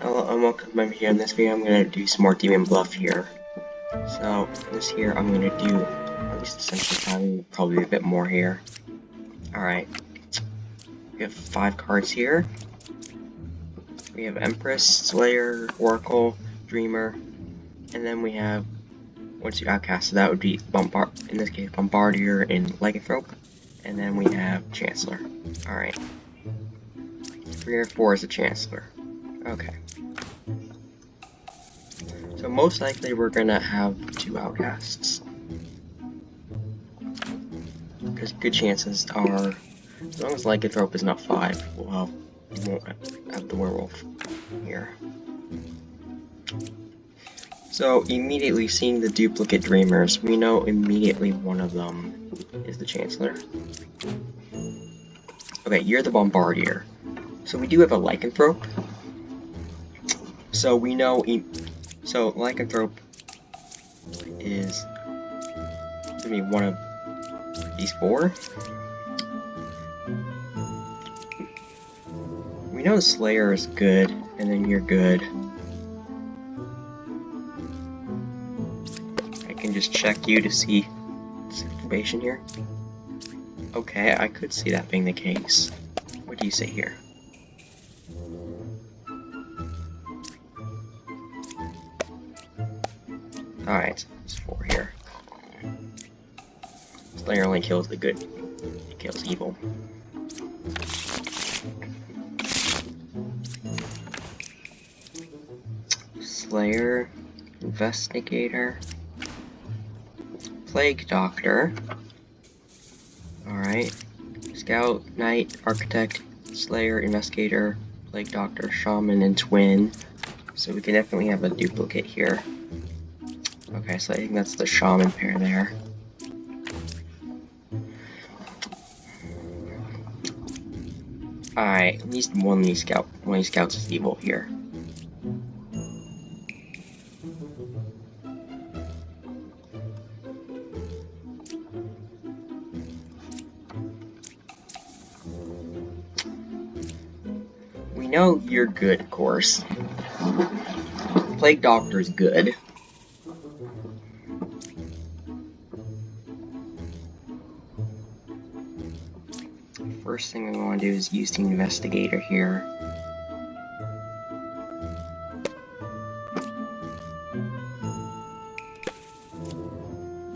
Hello and welcome to here. In this video I'm going to do some more Demon Bluff here. So, this here I'm going to do at least Ascension time, probably a bit more here. Alright. We have 5 cards here. We have Empress, Slayer, Oracle, Dreamer, and then we have, once you outcast, so that would be in this case Bombardier and Lycanthrope, and then we have Chancellor. Alright. 3 or 4 is the Chancellor. Okay. So most likely we're gonna have 2 outcasts. Because good chances are, as long as Lycanthrope is not 5, we won't have the werewolf here. So immediately seeing the duplicate Dreamers, we know immediately one of them is the Chancellor. Okay, you're the Bombardier. So we do have a Lycanthrope. So we know, so Lycanthrope is gonna be one of these 4. We know the Slayer is good, and then you're good. I can just check you to see this information here. Okay, I could see that being the case. What do you say here? Alright, it's 4 here. Slayer only kills the good. It kills evil. Slayer, Investigator, Plague Doctor. Alright. Scout, Knight, Architect, Slayer, Investigator, Plague Doctor, Shaman, and Twin. So we can definitely have a duplicate here. Okay, so I think that's the Shaman pair there. Alright, at least one of these scouts is evil here. We know you're good, of course. Plague Doctor's good. First thing we want to do is use the Investigator here.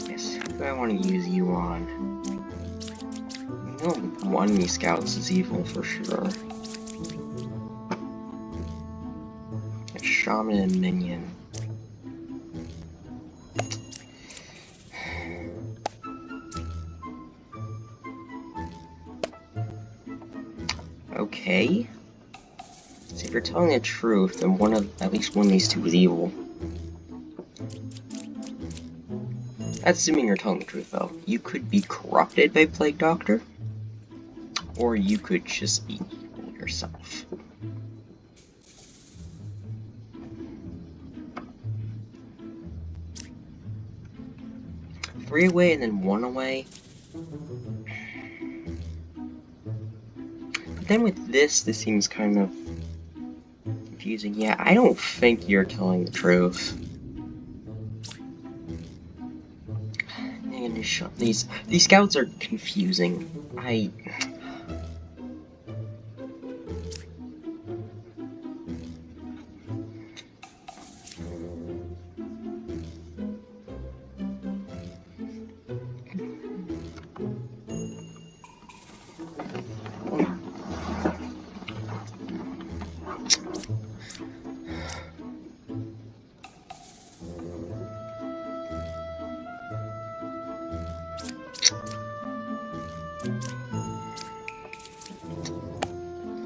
Yes, who do I want to use you on? We know one of these scouts is evil for sure. A Shaman and Minion. Okay. So if you're telling the truth, then at least one of these 2 is evil. That's assuming you're telling the truth, though. You could be corrupted by Plague Doctor, or you could just be evil yourself. Three away and then 1 away. Then with this seems kind of confusing. Yeah, I don't think you're telling the truth. These scouts are confusing.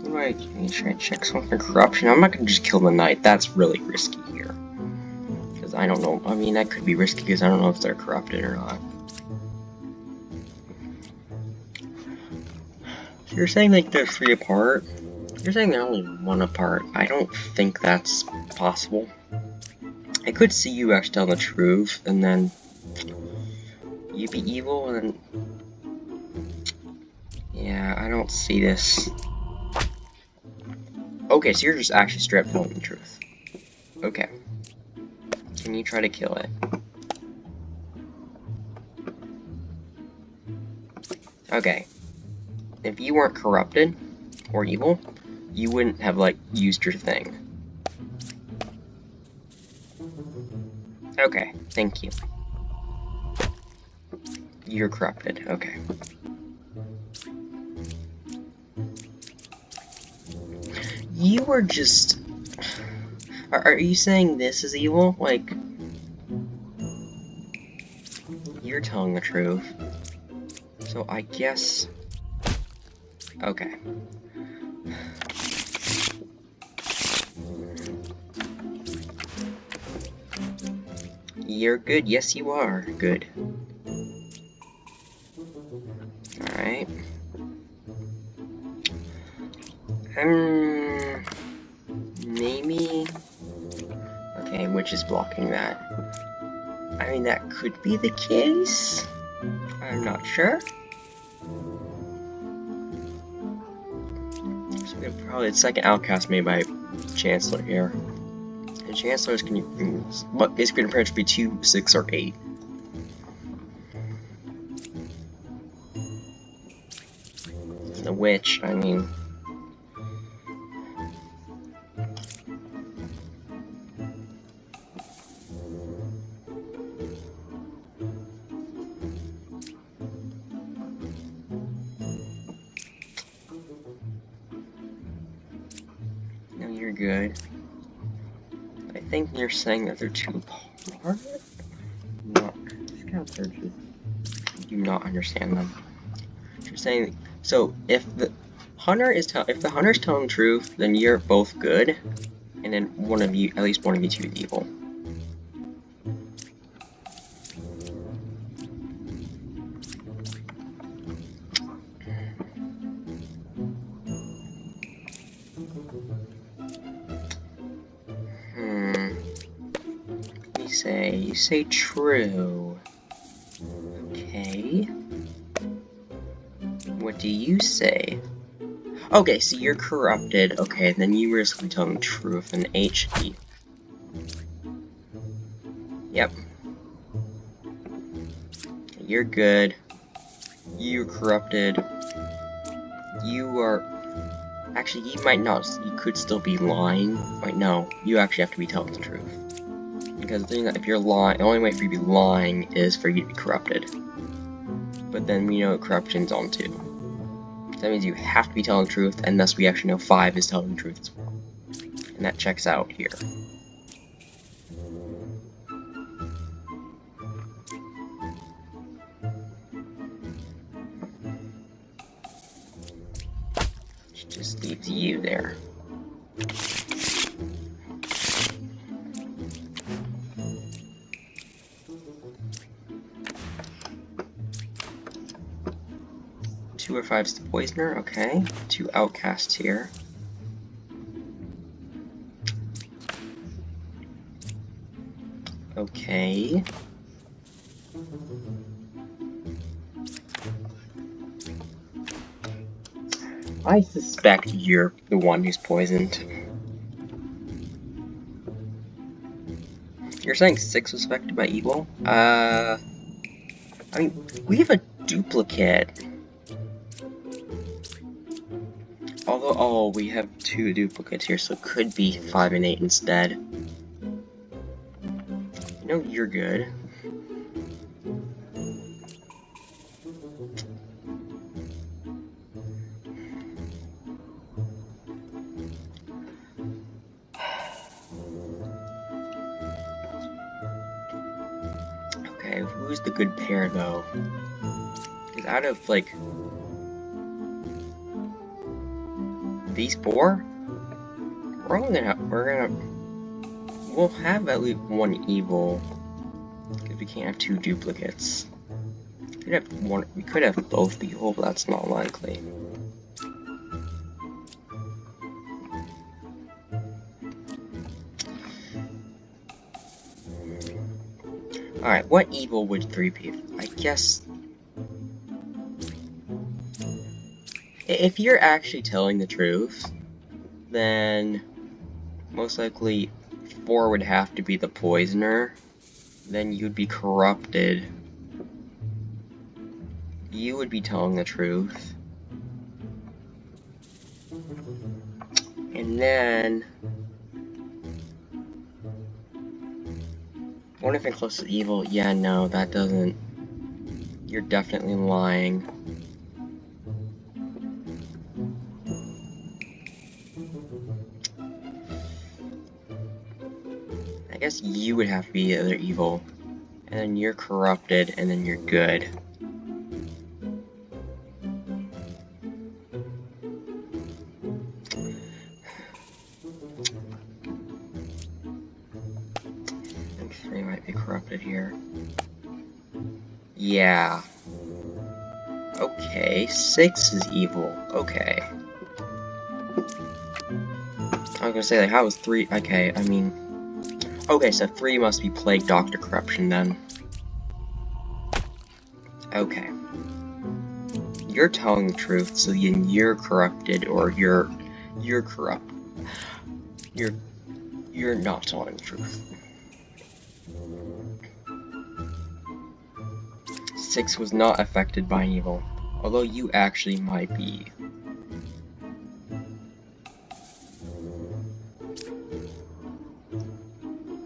Right, can you try and check something for corruption? I'm not gonna just kill the knight. That's really risky here. Because I don't know. I mean, that could be risky because I don't know if they're corrupted or not. So you're saying like they're 3 apart? You're saying they're only 1 apart. I don't think that's possible. I could see you actually telling the truth, and then you be evil, and then... Yeah, I don't see this. Okay, so you're just actually straight up telling the truth. Okay. Can you try to kill it? Okay. If you weren't corrupted or evil, you wouldn't have, like, used your thing. Okay, thank you. You're corrupted, okay. You were just... Are you saying this is evil? Like... You're telling the truth. So I guess... Okay. You're good. Yes, you are. Good. Alright. Maybe... Okay, which is blocking that? I mean, that could be the case? I'm not sure. So we have probably the second outcast made by Chancellor here. And Chancellors can use, but basically pretty much be 2, 6, or 8. The witch, I mean... No, you're good. I think you're saying that they're too hard? No, scout searches. I do not understand them. You're saying, so if the hunter's telling the truth, then you're both good, and then one of you, at least one of you two, is evil. You say true. Okay. What do you say? Okay, so you're corrupted. Okay, then you risk telling the truth in HP. Yep. You're good. You're corrupted. You are... Actually, you might not... You could still be lying. Wait, no. You actually have to be telling the truth. Because the thing that if you're lying, the only way for you to be lying is for you to be corrupted. But then we know corruption's on 2. So that means you have to be telling the truth, and thus we actually know 5 is telling the truth as well. And that checks out here. Which just leaves you there. Two or 5's the poisoner, okay. 2 outcasts here. Okay. I suspect you're the one who's poisoned. You're saying 6 was affected by evil? I mean, we have a duplicate. Although, oh, we have 2 duplicates here, so it could be 5 and 8 instead. You know, you're good. Okay, who's the good pair, though? Because out of, like... these 4, we'll have at least 1 evil, because we can't have 2 duplicates. We could have both evil, but that's not likely. Alright, what evil would 3 be? I guess... If you're actually telling the truth, then most likely 4 would have to be the poisoner. Then you'd be corrupted. You would be telling the truth. And then one if close to evil, yeah, no, that doesn't. You're definitely lying. I guess you would have to be the other evil. And then you're corrupted, and then you're good. I think 3 might be corrupted here. Yeah. Okay, 6 is evil. Okay. I was gonna say, like, how is 3? Okay, I mean. Okay, so 3 must be Plague Doctor Corruption then. Okay. You're telling the truth, so then you're corrupted, or you're corrupt. You're not telling the truth. 6 was not affected by an evil, although you actually might be.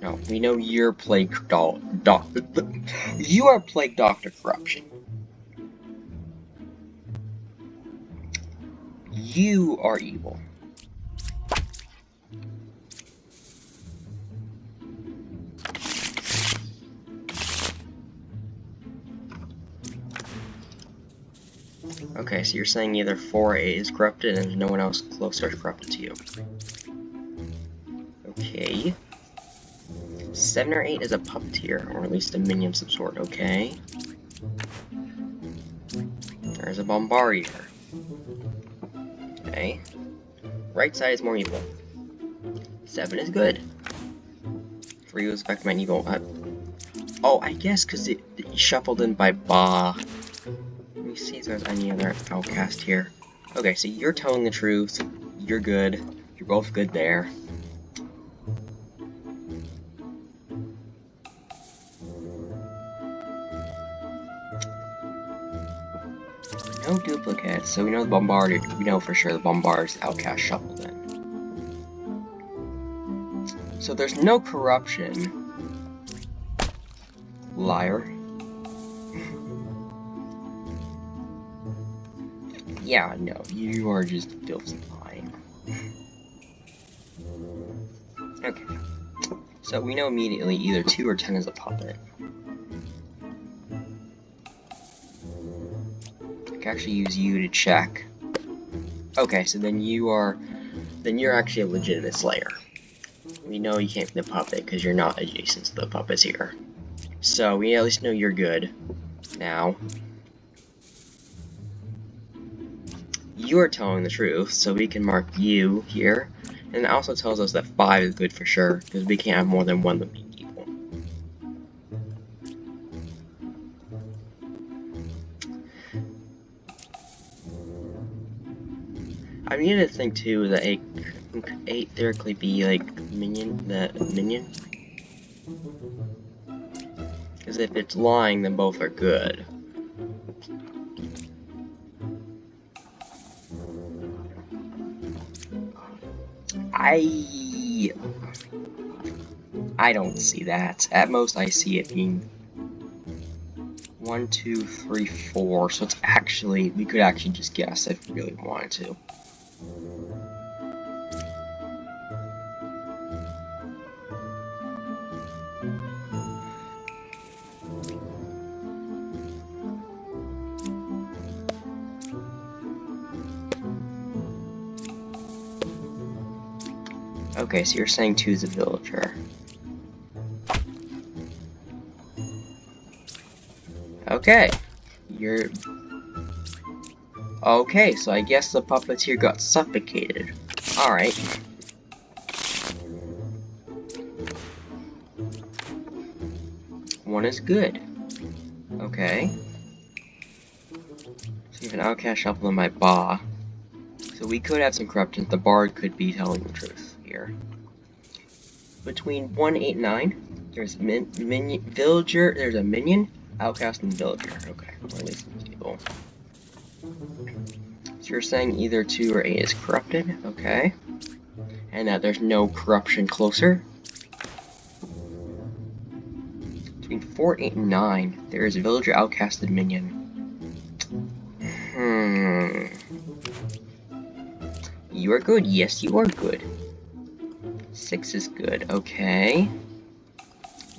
No, we know you're Plague You are Plague Doctor Corruption. You are evil. Okay, so you're saying either 4 or 8 is corrupted and there's no one else closer to corrupted to you. Okay. 7 or 8 is a puppeteer, or at least a minion of some sort, okay. There's a bombardier. Okay. Right side is more evil. 7 is good. 3 was affected by an evil. Oh, I guess because it shuffled in by Ba. Let me see if there's any other outcast here. Okay, so you're telling the truth. You're good. You're both good there. No duplicates, so we know the Bombardier. We know for sure the Bombardier's outcast shuffled in. So there's no corruption. Liar. Yeah, no, you are just filthy lying. Okay. So we know immediately either 2 or 10 is a puppet. I can actually use you to check. Okay, so then you're actually a legitimate slayer. We know you can't be the puppet because you're not adjacent to the puppets here. So we at least know you're good now. You are telling the truth, so we can mark you here. And it also tells us that 5 is good for sure, because we can't have more than 1 living evil. I need to think too that 8 theoretically be like minion. Because if it's lying, then both are good. I don't see that. At most, I see it being 1, 2, 3, 4. So it's actually, we could actually just guess if we really wanted to. Okay, so you're saying 2 is a villager. Okay. Okay, so I guess the puppeteer got suffocated. Alright. One is good. Okay. So you have an outcast shuffle in my Ba. So we could have some corruption. The bard could be telling the truth here. Between 1, 8, 9, there's minion, villager. There's a minion, outcast, and villager. Okay, or at least evil. So you're saying either 2 or 8 is corrupted. Okay, and that there's no corruption closer. Between 4, 8, and 9, there is a villager, outcasted, minion. You are good. Yes, you are good. 6 is good. Okay.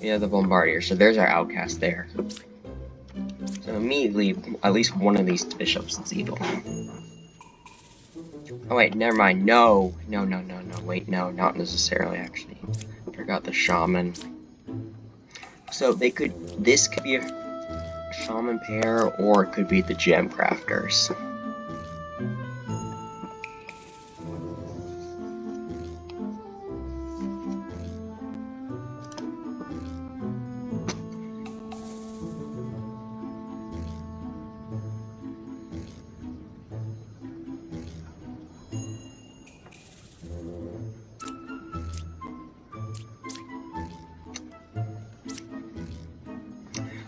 Yeah, the bombardier. So there's our outcast there. So immediately, at least one of these bishops is evil. Oh wait, never mind. No. Wait, no, not necessarily actually. Forgot the shaman. So they could. This could be a shaman pair, or it could be the gem crafters.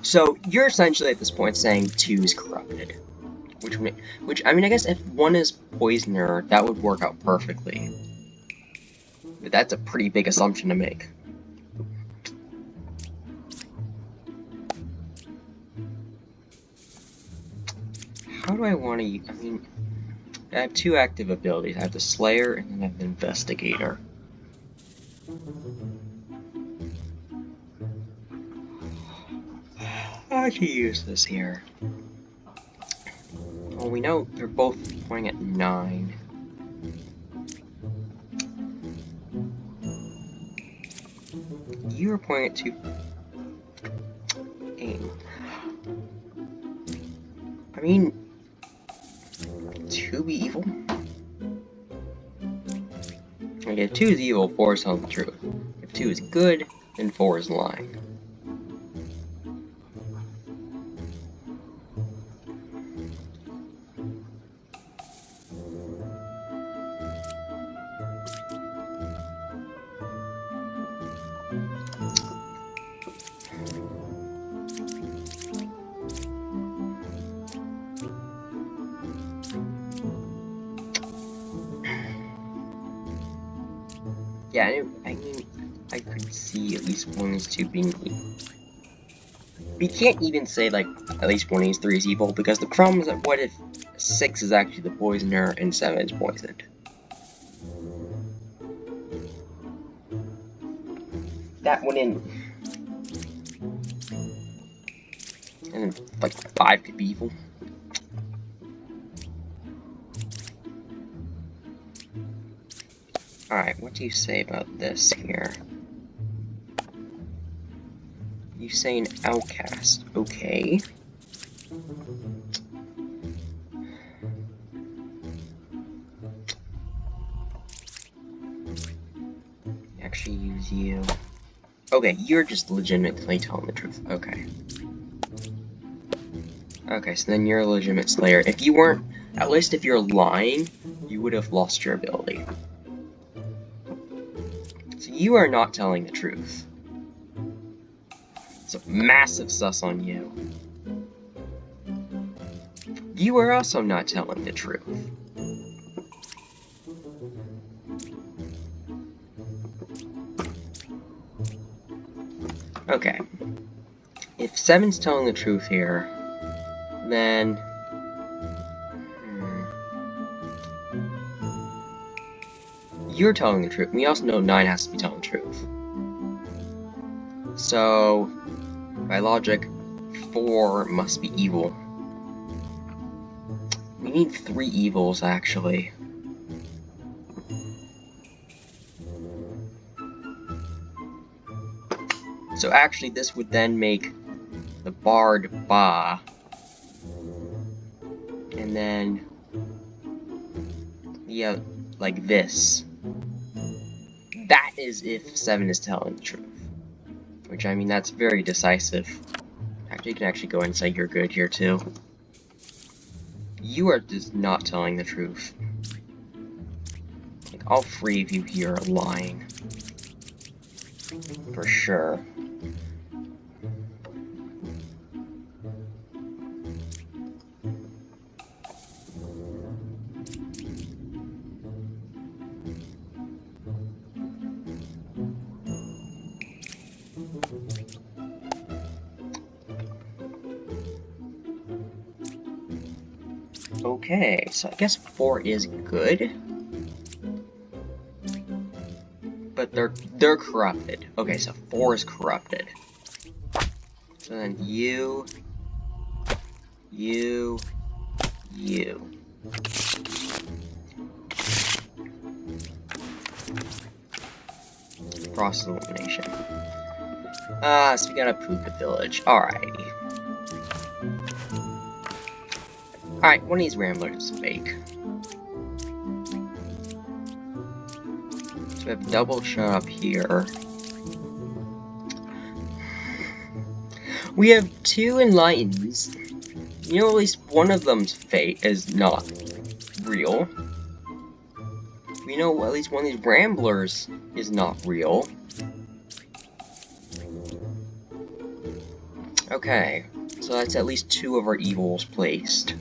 So you're essentially at this point saying 2 is corrupted, which I mean, I guess if 1 is poisoner, that would work out perfectly. But that's a pretty big assumption to make. How do I want to? I mean, I have 2 active abilities. I have the Slayer and then I have the Investigator. How do you use this here? Well, we know they're both pointing at 9. You are pointing at 8. I mean, 2 be evil? Like, if 2 is evil, 4 is telling the truth. If 2 is good, then 4 is lying. Yeah, I mean, I could see at least 1 of these 2 being evil. We can't even say, like, at least 1 of these 3 is evil, because the problem is that what if 6 is actually the poisoner and 7 is poisoned? That wouldn't... And then, like, 5 could be evil. Alright, what do you say about this here? You say an outcast. Okay. Actually use you. Okay, you're just legitimately telling the truth. Okay. Okay, so then you're a legitimate Slayer. If you weren't, at least if you're lying, you would have lost your ability. So you are not telling the truth. It's a massive sus on you. You are also not telling the truth. Okay. If 7's telling the truth here, then... You're telling the truth. We also know 9 has to be telling the truth. So, by logic, 4 must be evil. We need 3 evils, actually. So actually, this would then make the Bard Ba. And then... yeah, like this. That is if 7 is telling the truth. Which, I mean, that's very decisive. Actually, you can actually go and say you're good here, too. You are just not telling the truth. All three of you here are lying. For sure. Okay, so I guess 4 is good. But they're corrupted. Okay, so 4 is corrupted. So then you. Process elimination. So we got a Puka village. Alrighty. Alright, one of these ramblers is fake. So we have double shot up here. We have 2 enlightens. You know, at least one of them's fake is not real. We know at least one of these ramblers is not real. Okay, so that's at least 2 of our evils placed.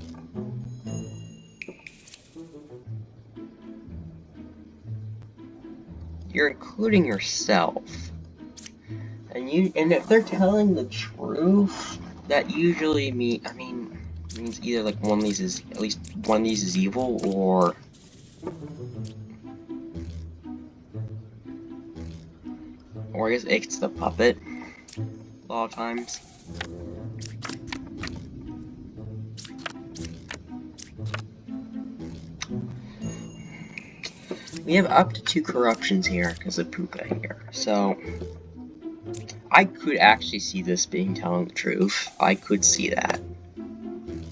You're including yourself. And if they're telling the truth, that usually means either like one of these is at least one of these is evil, or I guess it's the puppet a lot of times. We have up to 2 corruptions here because of Puka here, so I could actually see this being telling the truth. I could see that. In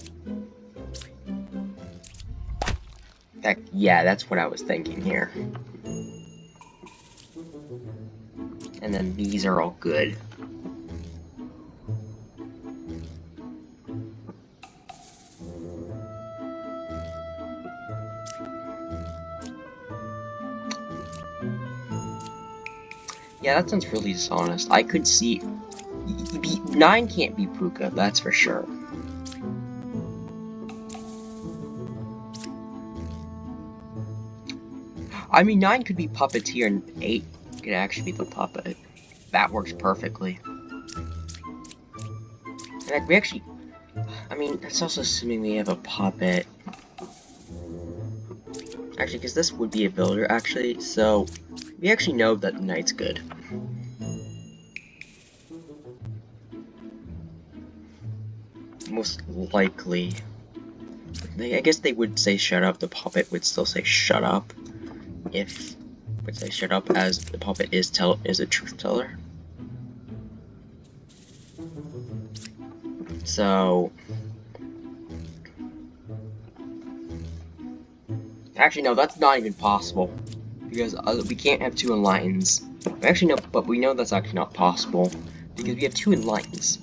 fact, yeah, that's what I was thinking here. And then these are all good. Yeah, that sounds really dishonest. I could see... 9 can't be Puka, that's for sure. I mean, 9 could be Puppeteer, and 8 could actually be the puppet. That works perfectly. In fact, we actually... I mean, that's also assuming we have a puppet. Actually, because this would be a builder, actually, so... We actually know that the knight's good. Most likely. I guess they would say shut up, the puppet would still say shut up. If would say shut up, as the puppet is a truth teller. So actually no, that's not even possible. Because we can't have 2 enlightens. Actually, no, but we know that's actually not possible. Because we have 2 enlightens.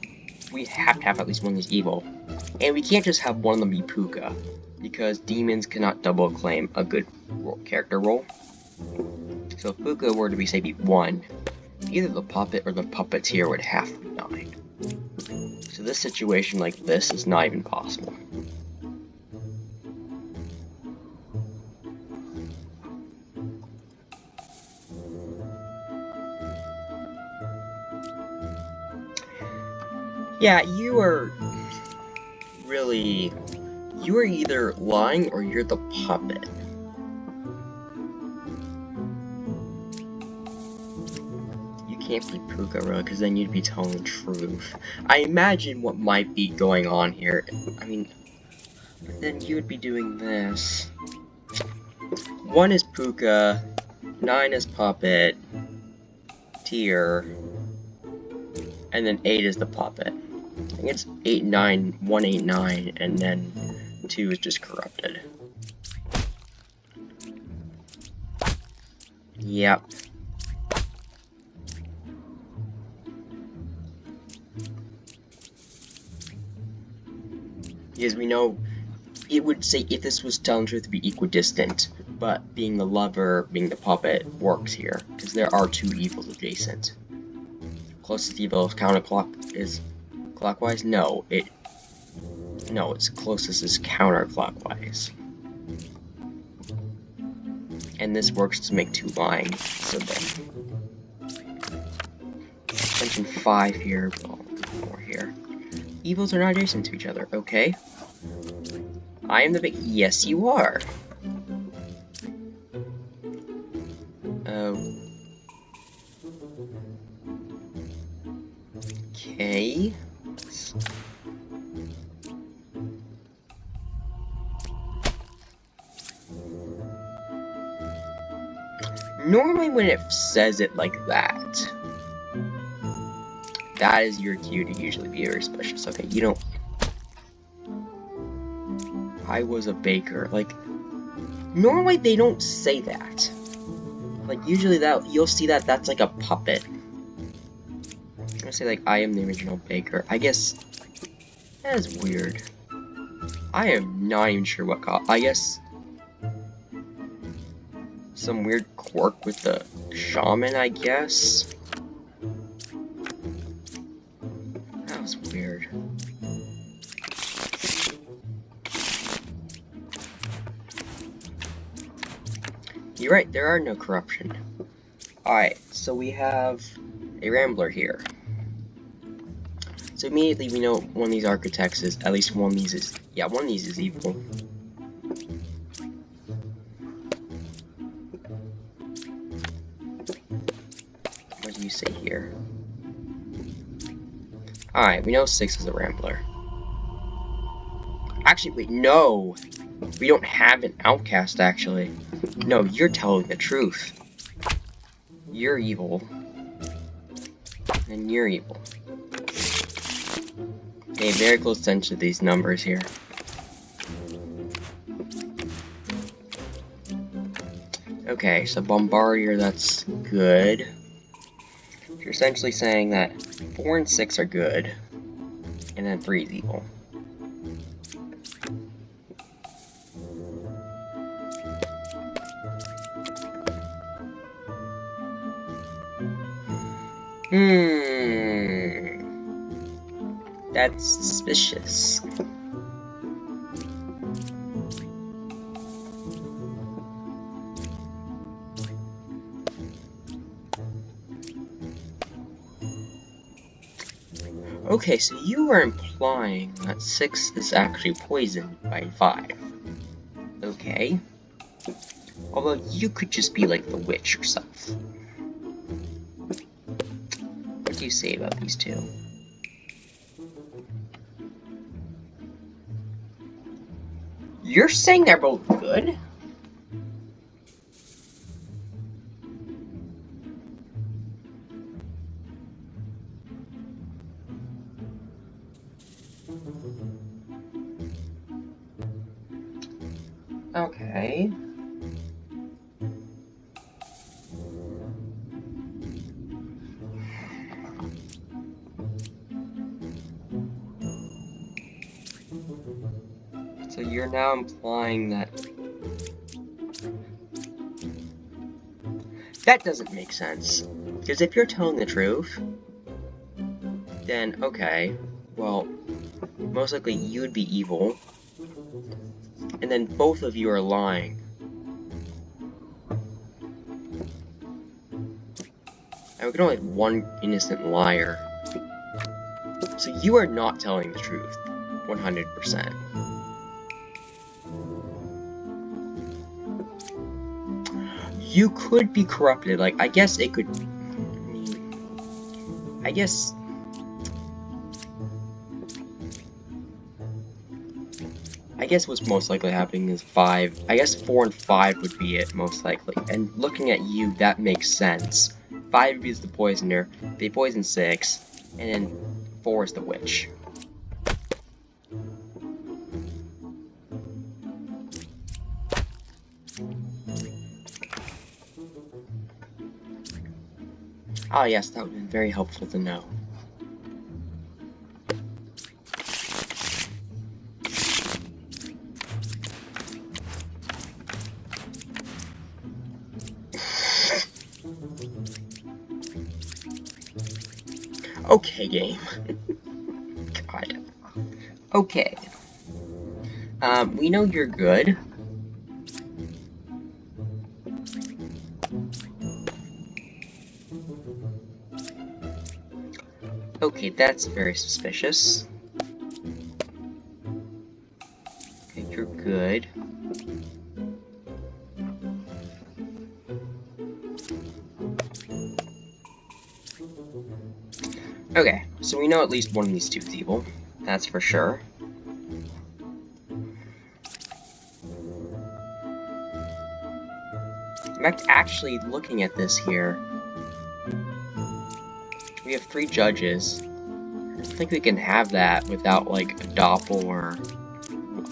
We have to have at least one of these evil. And we can't just have one of them be Puka. Because demons cannot double claim a good character role. So if Puka were to be, say, be 1, either the puppet or the puppeteer would have to be 9. So this situation like this is not even possible. Yeah, you are either lying or you're the puppet. You can't be Puka, really, because then you'd be telling the truth. I imagine what might be going on here. I mean, then you would be doing this. 1 is Puka, 9 is puppet, tier, and then 8 is the puppet. I think it's 8, 9, 1, 8, 9, and then 2 is just corrupted. Yep. Because we know it would say if this was telling the truth to be equidistant, but being the lover, being the puppet, works here, because there are two evils adjacent. Closest evil is is clockwise? No, its closest is counterclockwise. And this works to make two lines, so then Ascension 5 here, well, more here. Evils are not adjacent to each other, okay? I am the big. Yes, you are. Okay. Normally when it says it like that, that is your cue to usually be very suspicious. Okay, you don't... I was a baker. Like, normally they don't say that. Like, usually that you'll see that that's like a puppet. I'm gonna say, like, I am the original baker. I guess... that is weird. I am not even sure what I guess... some weird quirk with the shaman, I guess? That was weird. You're right, there are no corruption. Alright, so we have a Rambler here. So immediately we know one of these architects is, at least one of these is, yeah, one of these is evil. What do you say here? Alright, we know 6 is a Rambler. Actually, wait, no! We don't have an outcast, actually. No, you're telling the truth. You're evil. And you're evil. Pay very close attention to these numbers here. Okay, so Bombardier, that's good. You're essentially saying that 4 and 6 are good, and then 3 is evil. That's suspicious. Okay, so you are implying that 6 is actually poisoned by 5. Okay. Although you could just be like the witch yourself. What do you say about these two? You're saying they're both good? Okay. So you're now implying that... that doesn't make sense. Because if you're telling the truth, then, okay, well, most likely you'd be evil, and then both of you are lying. And we can only have one innocent liar. So you are not telling the truth, 100%. You could be corrupted, like, I guess it could... I guess... what's most likely happening is 5. I guess 4 and 5 would be it, most likely. And looking at you, that makes sense. 5 is the poisoner, they poison 6, and then 4 is the witch. Ah, yes, that would have been very helpful to know. Okay, game. God. Okay. We know you're good. Okay, that's very suspicious. Okay, you're good. Okay, so we know at least one of these two is evil. That's for sure. I'm actually looking at this here. We have 3 judges. I don't think we can have that without, like, a doppel or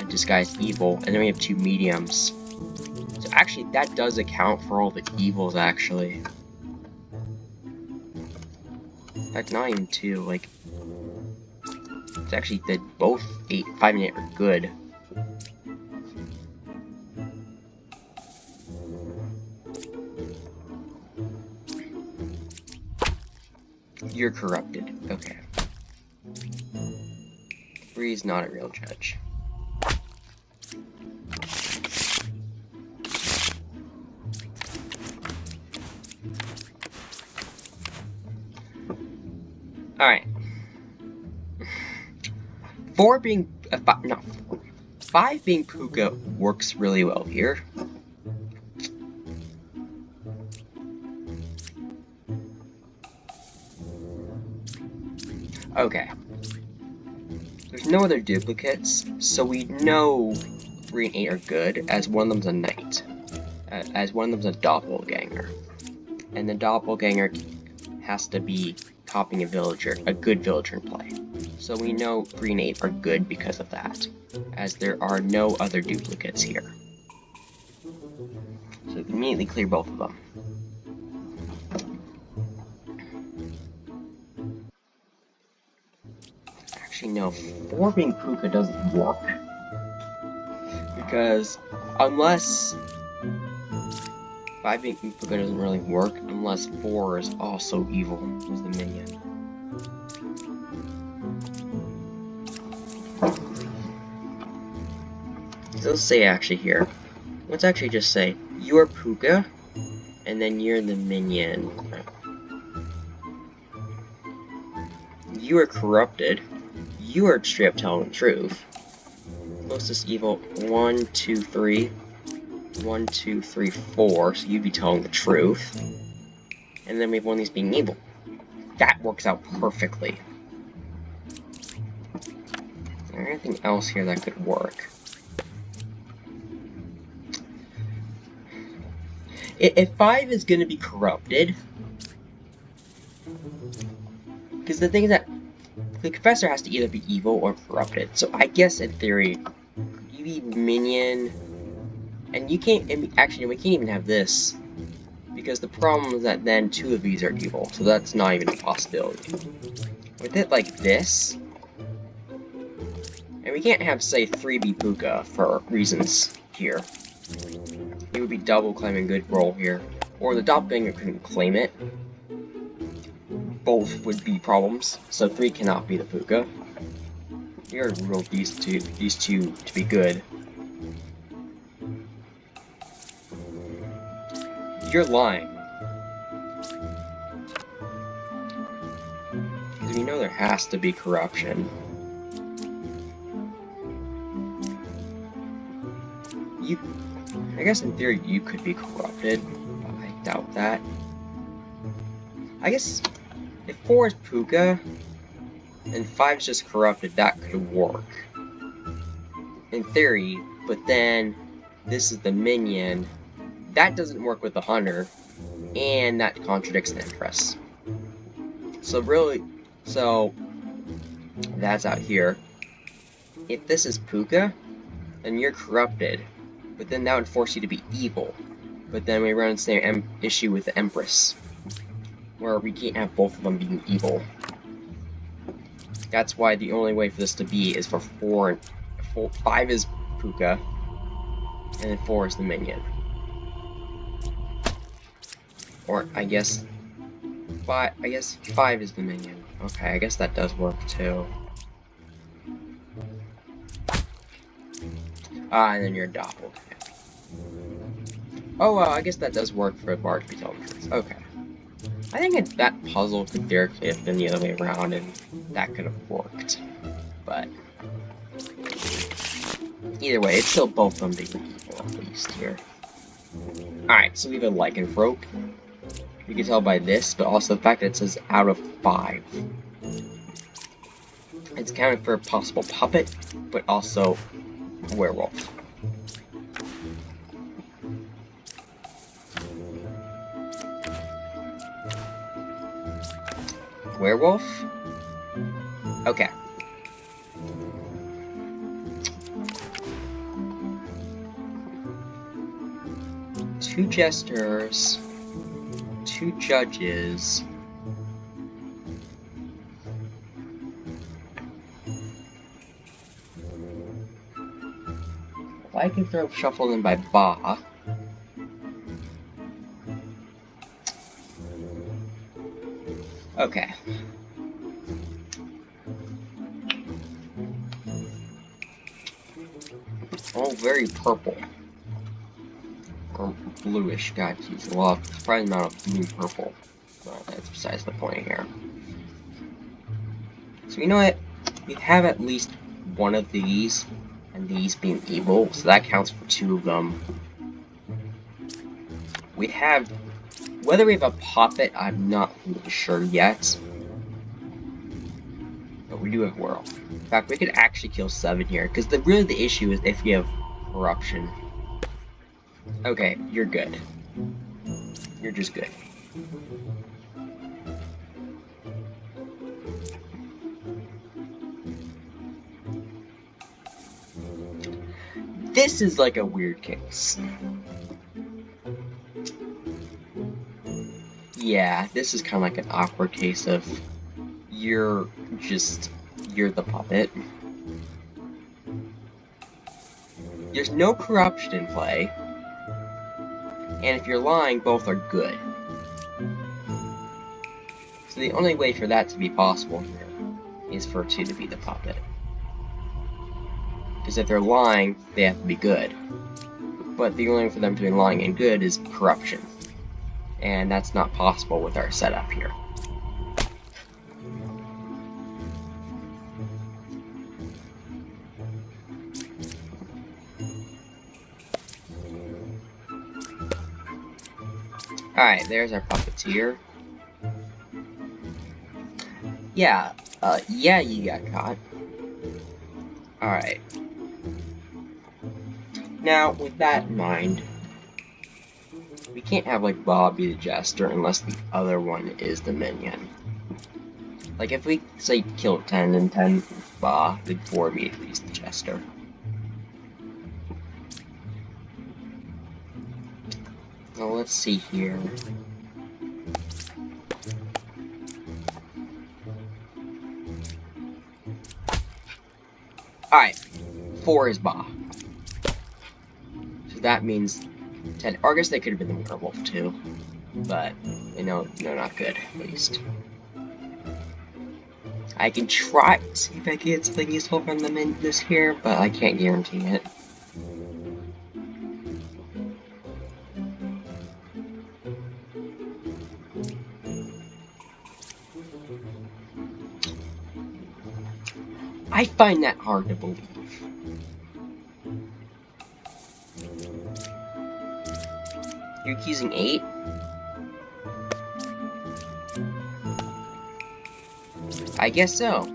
a disguised evil. And then we have 2 mediums. So actually, that does account for all the evils, actually. In fact, not even 2, like... It's actually that both 5 and 8 are good. You're corrupted. Okay. 3 is not a real judge. Alright. 4 being... 5 being Puka works really well here. Okay. There's no other duplicates, so we know 3 and 8 are good, as one of them's a knight. As one of them's a doppelganger. And the doppelganger has to be copying a villager, a good villager in play. So we know 3 and 8 are good because of that, as there are no other duplicates here. So we can immediately clear both of them. Actually, no, 4 being Puka doesn't work. Because unless 5 being Puka doesn't really work, unless 4 is also evil as the minion. So let's say actually here, let's actually just say, you're Puka, and then you're the minion. You are corrupted. You are straight up telling the truth. Closest evil, 1, 2, 3. 1, 2, 3, 4, so you'd be telling the truth. And then we have one of these being evil. That works out perfectly. Is there anything else here that could work? If 5 is going to be corrupted, because the thing is that the Confessor has to either be evil or corrupted. So I guess in theory, you be minion, and you can't. And actually, we can't even have this because the problem is that then 2 of these are evil. So that's not even a possibility. With it like this, and we can't have say 3 be Puka for reasons here. He would be double claiming good roll here, or the doppelganger couldn't claim it. Both would be problems, so 3 cannot be the Puka. You gotta rule these two to be good. You're lying. Because we know there has to be corruption. I guess in theory you could be corrupted, but I doubt that. I guess if 4 is Puka and 5 is just corrupted, that could work. In theory, but then this is the minion. That doesn't work with the hunter, and that contradicts the Empress. So really, that's out here. If this is Puka, then you're corrupted. But then that would force you to be evil. But then we run into the same issue with the Empress, where we can't have both of them being evil. That's why the only way for this to be is for 5 is Puka, and then 4 is the minion. Or I guess, 5, I guess 5 is the minion. Okay, I guess that does work too. And then your doppelganger. Oh, well, I guess that does work for large intelligence. Okay. I think that puzzle could theoretically have been the other way around, and that could have worked. But either way, it's still both of them being equal, at least here. Alright, so we have a lycanthrope. You can tell by this, but also the fact that it says out of 5. It's counted for a possible puppet, but also a werewolf. Werewolf? Okay. Two jesters, 2 judges, lycanthrope shuffled in by Ba. Okay. All very purple. Or bluish. God, geez, a lot of surprising amount of blue purple. Well, that's besides the point here. So you know what? We have at least one of these, and these being evil, so that counts for 2 of them. We have, whether we have a puppet, I'm not really sure yet. But we do have werewolf. In fact, we could actually kill 7 here, because really the issue is if you have corruption. Okay, you're good. You're just good. This is like a weird case. Yeah, this is kind of like an awkward case of you're the puppet. There's no corruption in play. And if you're lying, both are good. So the only way for that to be possible here is for 2 to be the puppet. Because if they're lying, they have to be good. But the only way for them to be lying and good is corruption. And that's not possible with our setup here. Alright, there's our puppeteer. Yeah, you got caught. Alright. Now, with that in mind, we can't have, like, Bob be the jester unless the other one is the minion. Like, if we, say, kill 10 and 10 with Bob, then 4 immediately is the jester. Well, let's see here. Alright, 4 is Ba. So that means 10. Or I guess they could have been the werewolf too. But, you know, they're not good, at least. I can try to see if I can get something useful from them in this here, but I can't guarantee it. I find that hard to believe. You're accusing 8? I guess so.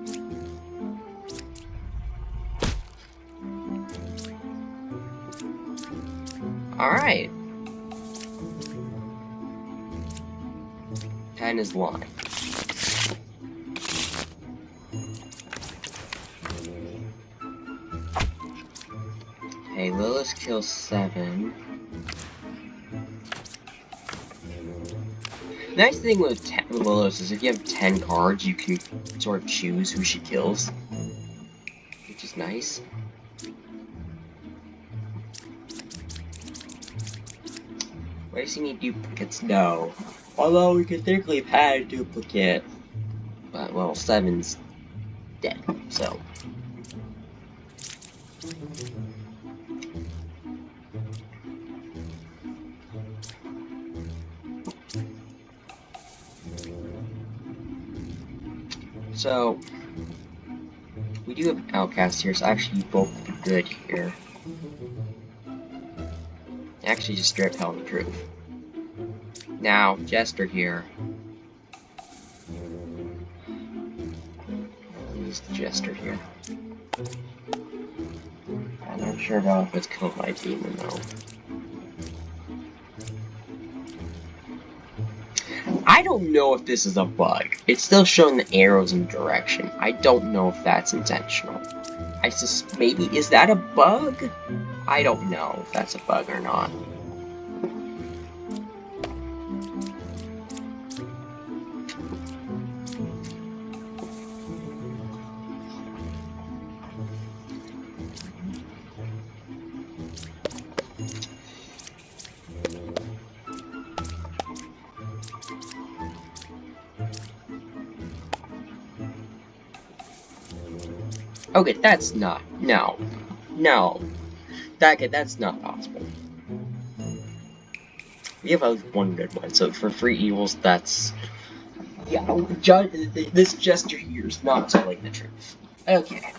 Alright. 10 is lying. Okay, Lilith kills 7. The nice thing with Lilith is if you have 10 cards, you can sort of choose who she kills, which is nice. Do you need duplicates? No. Although we could technically have had a duplicate, but well, 7's dead, so. So, we do have Outcast here, so actually both be good here. Actually, just straight telling the truth. Now, Jester here. I'll use the Jester here. I'm not sure about if it's killed my demon though. I don't know if this is a bug. It's still showing the arrows in direction. I don't know if that's intentional. Maybe, is that a bug? I don't know if that's a bug or not. Okay, that's not. No. That's not possible. We have one good one, so for 3 evils, that's. Yeah, this Jester here is not telling the truth. Okay.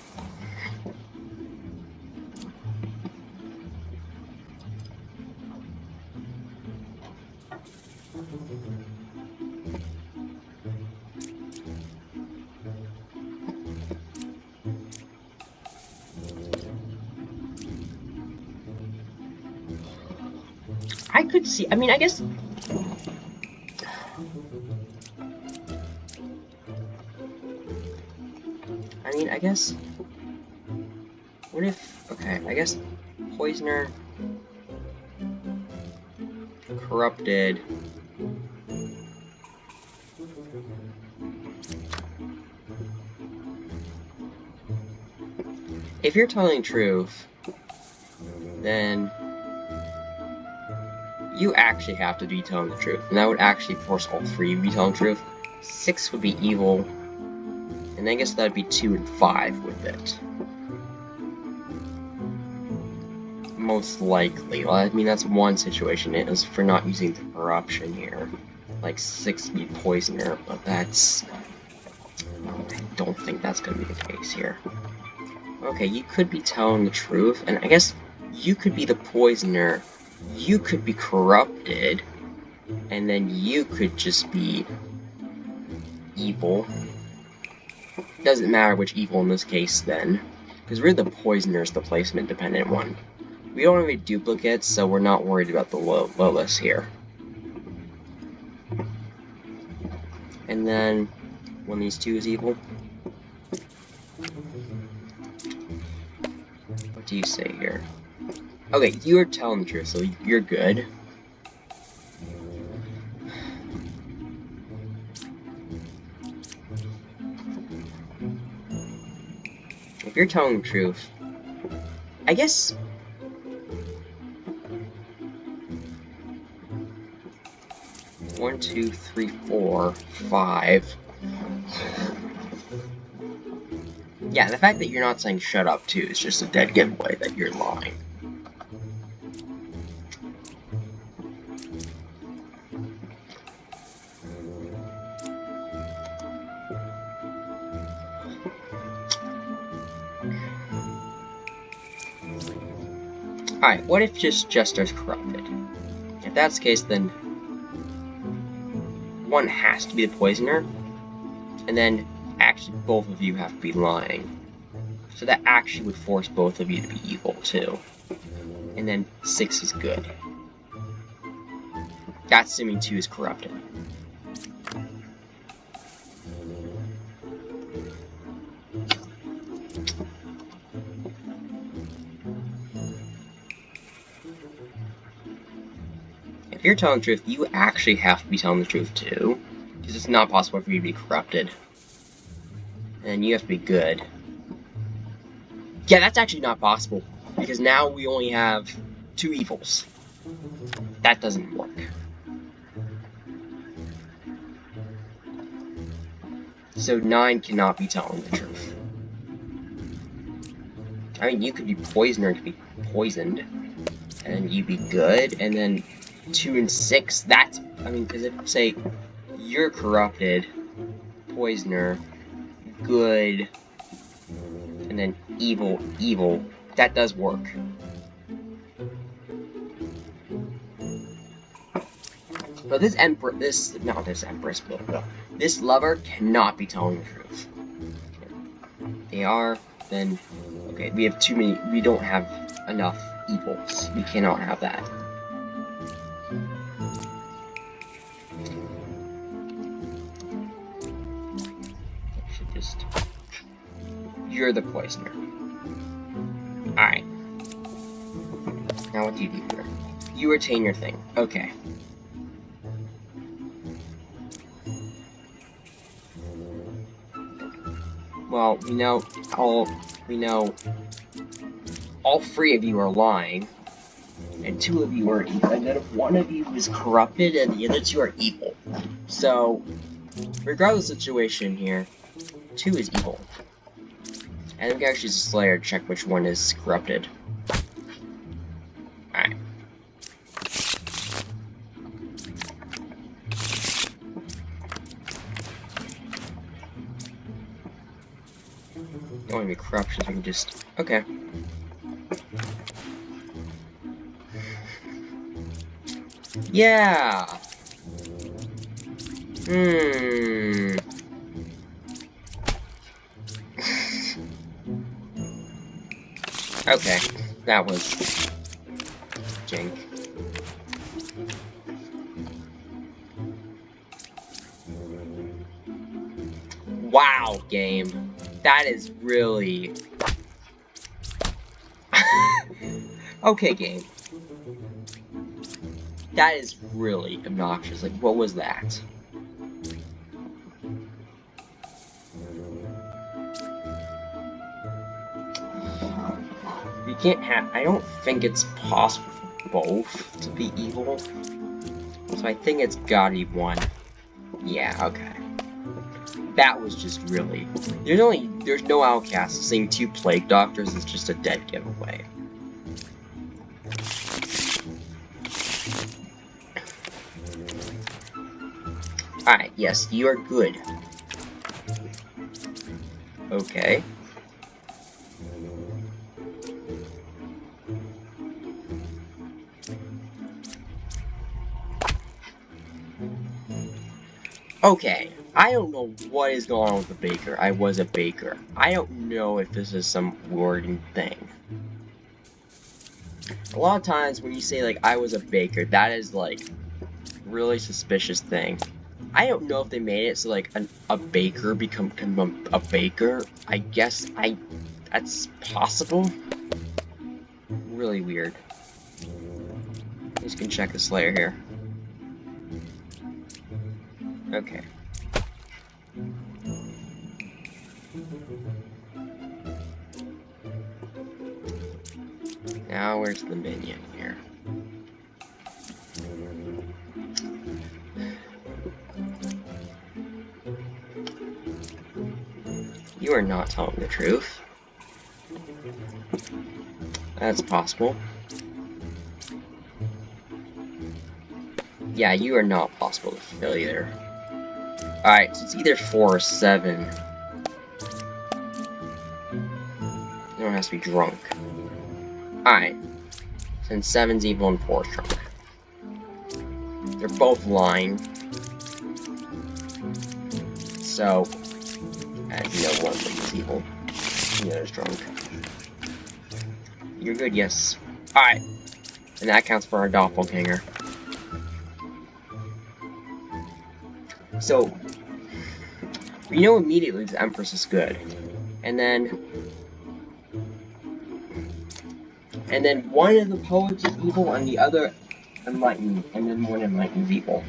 I could see, I mean, I guess... What if... Okay, I guess... Poisoner... Corrupted... If you're telling the truth, then... You actually have to be telling the truth, and that would actually force all 3 to be telling the truth. 6 would be evil, and I guess that'd be 2 and 5 with it. Most likely. Well, I mean, that's one situation, it is for not using the corruption here. Like 6 would be poisoner, but that's... I don't think that's gonna be the case here. Okay, you could be telling the truth, and I guess you could be the poisoner. You could be corrupted, and then you could just be evil. Doesn't matter which evil in this case then, because really the poisoner is the placement dependent one. We don't have any duplicates, so we're not worried about the Lilith here. And then, one of these 2 is evil. What do you say here? Okay, you're telling the truth, so you're good. If you're telling the truth, I guess... One, 2, 3, 4, 5. Yeah, the fact that you're not saying shut up too is just a dead giveaway that you're lying. Alright, what if just Jester's corrupted? If that's the case, then one has to be the poisoner, and then actually both of you have to be lying. So that actually would force both of you to be evil too. And then 6 is good. That's assuming 2 is corrupted. If you're telling the truth, you actually have to be telling the truth too, because it's not possible for you to be corrupted. And you have to be good. Yeah, that's actually not possible, because now we only have 2 evils. that doesn't work. So 9 cannot be telling the truth. I mean, you could be poisoner, could be poisoned, and you'd be good, and then 2 and 6, that's, I mean, because if, say, you're corrupted, poisoner, good, and then evil, that does work. But this this lover cannot be telling the truth. They are, then, okay, we have too many, we don't have enough evils. We cannot have that. I should just, you're the poisoner. Alright. Now what do you do here? You retain your thing. Okay. Well, we know all 3 of you are lying, and 2 of you are evil, and then 1 of you is corrupted, and the other 2 are evil. So, regardless of the situation here, 2 is evil. And we can actually use a Slayer to check which one is corrupted. Alright. Don't want to be corruption, so we can just... Okay. Yeah! Okay, that was... Jink. Wow, game. That is really... Okay, game. That is really obnoxious. Like, what was that? You can't have... I don't think it's possible for both to be evil. So I think it's gotta be 1. Yeah, okay. That was just really... There's no outcast. Saying 2 plague doctors is just a dead giveaway. Alright, yes, you are good. Okay. Okay, I don't know what is going on with the baker. I was a baker. I don't know if this is some wording thing. A lot of times when you say, like, I was a baker, that is, like, really suspicious thing. I don't know if they made it so, like, a baker become a baker. I guess that's possible. Really weird. Just can check the Slayer here. Okay. Now where's the minion here? You are not telling the truth. That's possible. Yeah, you are not possible to kill either. Alright, so it's either 4 or 7. No one has to be drunk. Alright. Since 7's evil and 4's drunk. They're both lying. So, you know one of them is evil. The other's drunk. You're good, yes. Alright. And that counts for our doppelganger. So, we know immediately the Empress is good. And then one of the poets is evil and the other enlightened, and then one enlightened is evil.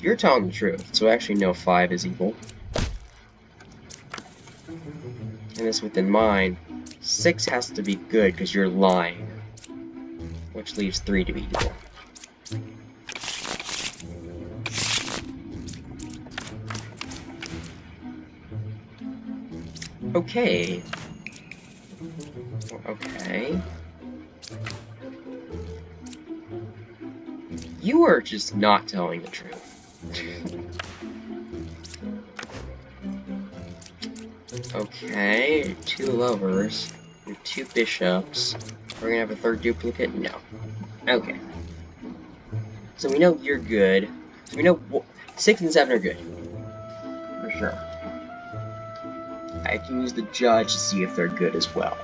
You're telling the truth, so actually no 5 is evil. this within mind, 6 has to be good because you're lying, which leaves 3 to be evil. Okay. Okay. You are just not telling the truth. Okay, 2 lovers, 2 bishops. We're gonna have a 3rd duplicate? No. Okay. So we know you're good. So we know 6 and 7 are good. For sure. I can use the judge to see if they're good as well.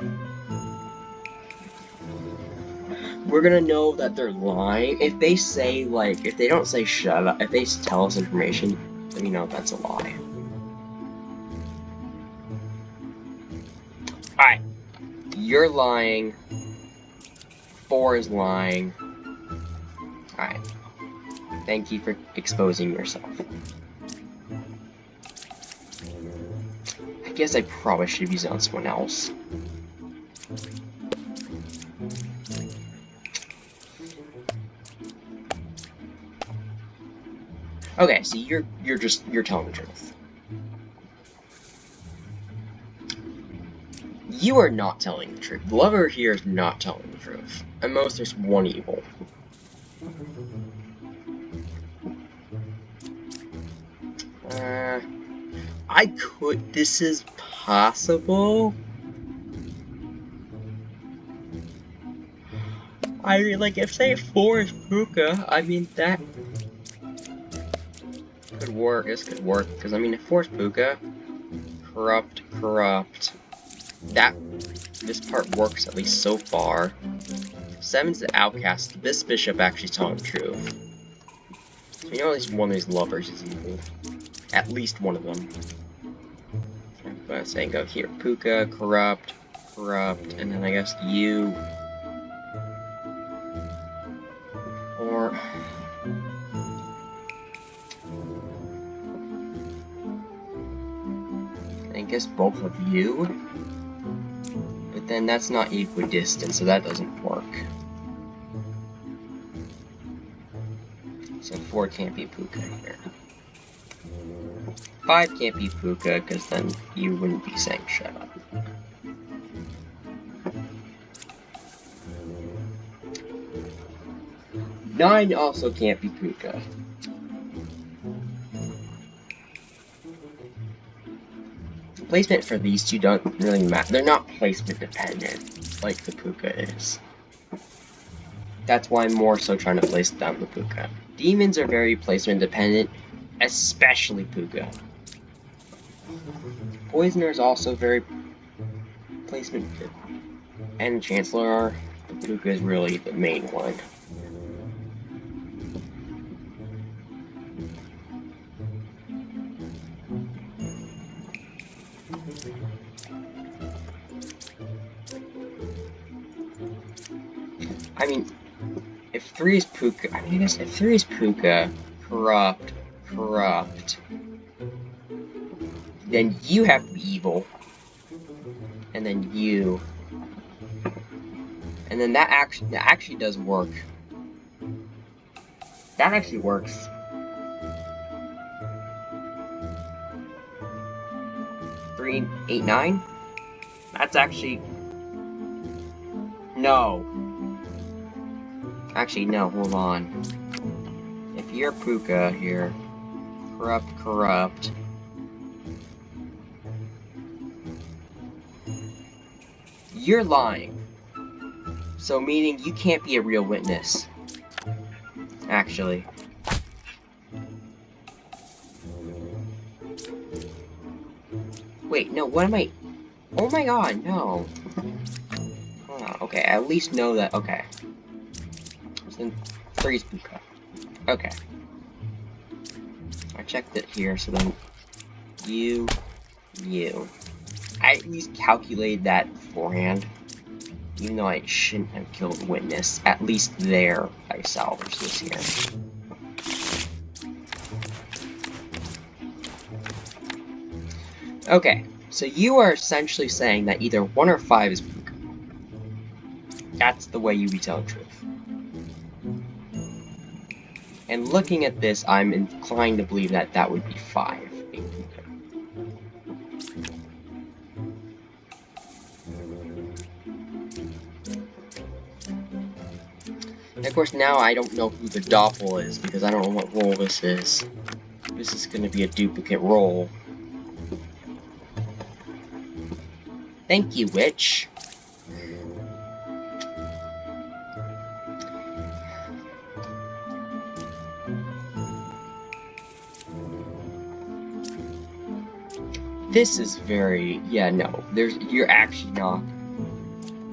We're gonna know that they're lying. If they say, like, if they don't say shut up, if they tell us information, then we know that's a lie. Alright. You're lying. 4 is lying. Alright. Thank you for exposing yourself. I guess I probably should have used it on someone else. Okay, so you're telling the truth. You are not telling the truth. The lover here is not telling the truth. At most, there's 1 evil. I could. This is possible. I mean, like, if say 4 is Puka, I mean that could work. This could work because I mean, if 4 is Puka, corrupt. This part works at least so far. 7's the outcast. This bishop actually telling the truth. So you know at least one of these lovers is evil. At least one of them. But saying go here, Puka, corrupt, and then I guess you. Or I guess both of you. But then that's not equidistant, so that doesn't work. So 4 can't be Puka here. 5 can't be Puka, because then you wouldn't be saying shut up. Nine also can't be Puka. Placement for these two don't really matter. They're not placement dependent, like the Puka is. That's why I'm more so trying to place down the Puka. Demons are very placement dependent, especially Puka. Poisoner is also very placement, and Chancellor are. The Puka is really the main one. I mean, if 3 is Puka, I mean, I guess if 3 is Puka, corrupt, then you have to be evil, and then you, and then that actually does work. That actually works. Three, 8, 9. That's actually no. Actually, no, hold on. If you're Puka here, corrupt. You're lying. So meaning you can't be a real witness. Actually. Wait, no, what am I? Oh my god, no. Oh, okay, I at least know that, okay. Then 3 is Puka. Okay. I checked it here, so then you. I at least calculated that beforehand. Even though I shouldn't have killed the witness. At least there I salvaged this here. Okay, So you are essentially saying that either 1 or 5 is puka. That's the way you be telling the truth. And looking at this, I'm inclined to believe that that would be 5. And of course, now I don't know who the doppel is, because I don't know what role this is. This is going to be a duplicate role. Thank you, witch. This is very... yeah, no. You're actually not...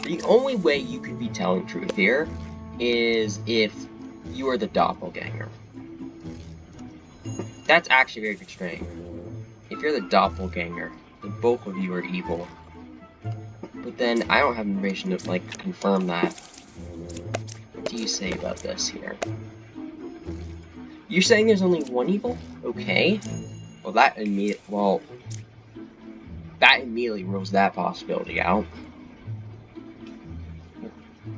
The only way you could be telling truth here is if you are the doppelganger. That's actually very constraining. If you're the doppelganger, then both of you are evil. But then I don't have information to like confirm that. What do you say about this here? You're saying there's only one evil? Okay. Well, that immediately rules that possibility out.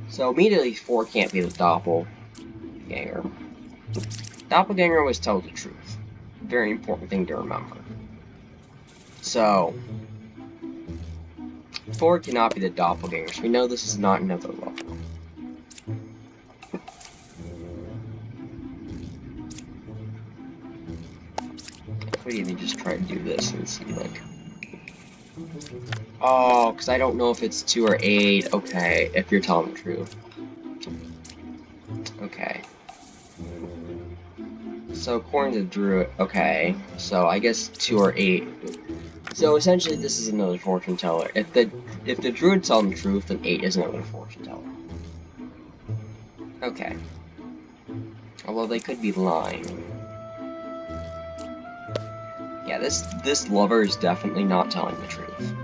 So immediately 4 can't be the doppelganger. Doppelganger always tells the truth. Very important thing to remember. So 4 cannot be the doppelganger, so we know this is not another level. I could even just try to do this and see, like... oh, because I don't know if it's 2 or 8. Okay, if you're telling the truth. Okay. So according to Druid, okay, so I guess 2 or 8. So essentially this is another fortune teller. If the Druid's telling the truth, then 8 is another fortune teller. Okay. Although they could be lying. Yeah, this lover is definitely not telling the truth.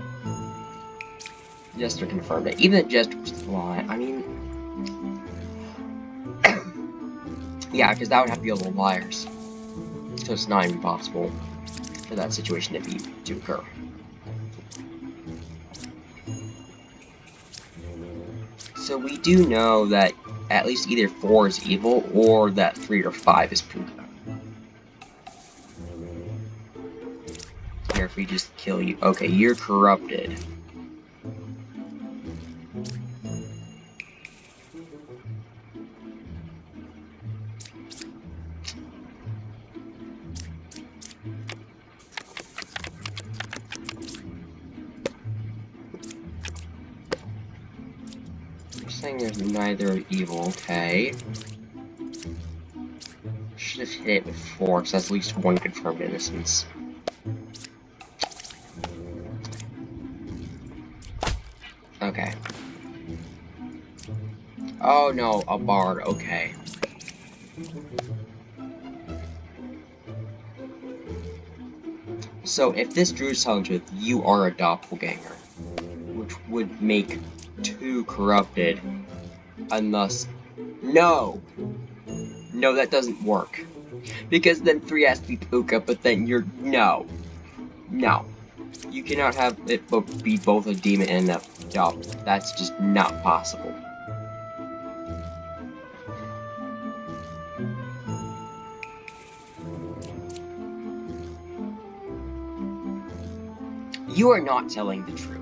Jester confirmed it. Even if Jester was lying, I mean... yeah, because that would have to be all the liars. So it's not even possible for that situation to occur. So we do know that at least either 4 is evil, or that 3 or 5 is puka. Here, if we just kill you... okay, you're corrupted. Saying there's neither evil, okay. Should have hit it with 4, because that's at least 1 confirmed innocence. Okay. Oh no, a bard, okay. So if this Druid's telling the truth, you are a doppelganger, which would make 2 corrupted, and thus... no! No, that doesn't work. Because then 3 has to be puka, but then you're... no. No. You cannot have it be both a demon and a doppel. That's just not possible. You are not telling the truth.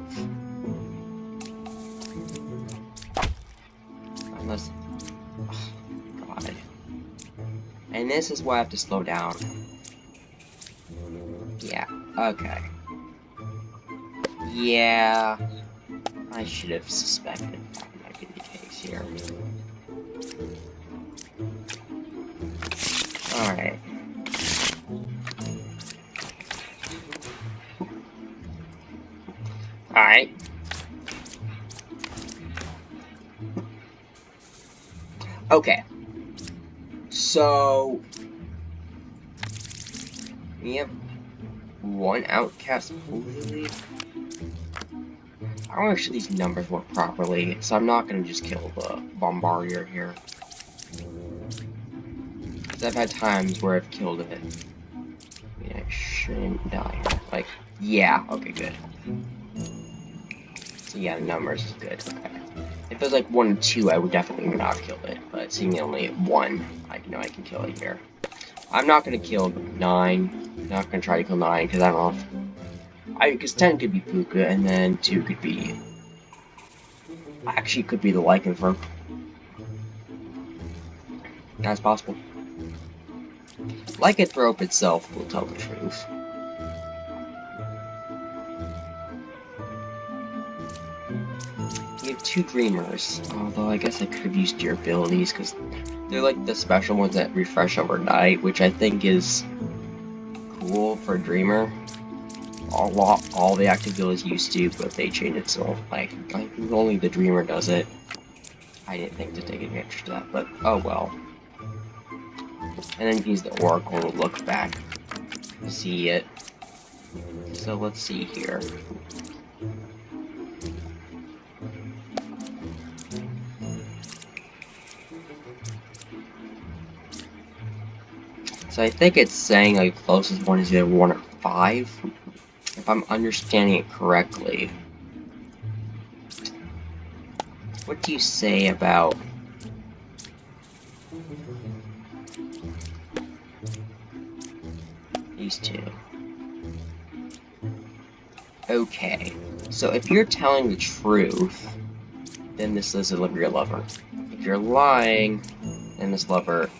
Unless... oh, God. And this is why I have to slow down. Yeah, okay. Yeah... I should have suspected that might be the case here. Alright. Alright. Okay. So... we have 1 outcast completely. I want to make sure these numbers work properly, so I'm not going to just kill the Bombardier here. Because I've had times where I've killed it. I mean, I shouldn't die here. Like, yeah, okay, good. So yeah, the numbers is good. Okay. If it was like 1 and 2, I would definitely not kill it. But seeing only at 1, I know I can kill it here. I'm not gonna kill 9. I'm not gonna try to kill 9 because I don't know. Because 10 could be Puka, and then 2 could be. Actually, could be the Lycanthrope. That's possible. Lycanthrope itself will tell the truth. We have 2 Dreamers, although I guess I could have used your abilities because they're like the special ones that refresh overnight, which I think is cool for a Dreamer. All the active abilities used to, but they changed it so like I think only the Dreamer does it. I didn't think to take advantage of that, but oh well. And then use the Oracle to look back to see it. So let's see here. So I think it's saying like the closest one is either 1 or 5, if I'm understanding it correctly. What do you say about these 2? Okay, so if you're telling the truth, then this is your lover. If you're lying, then this lover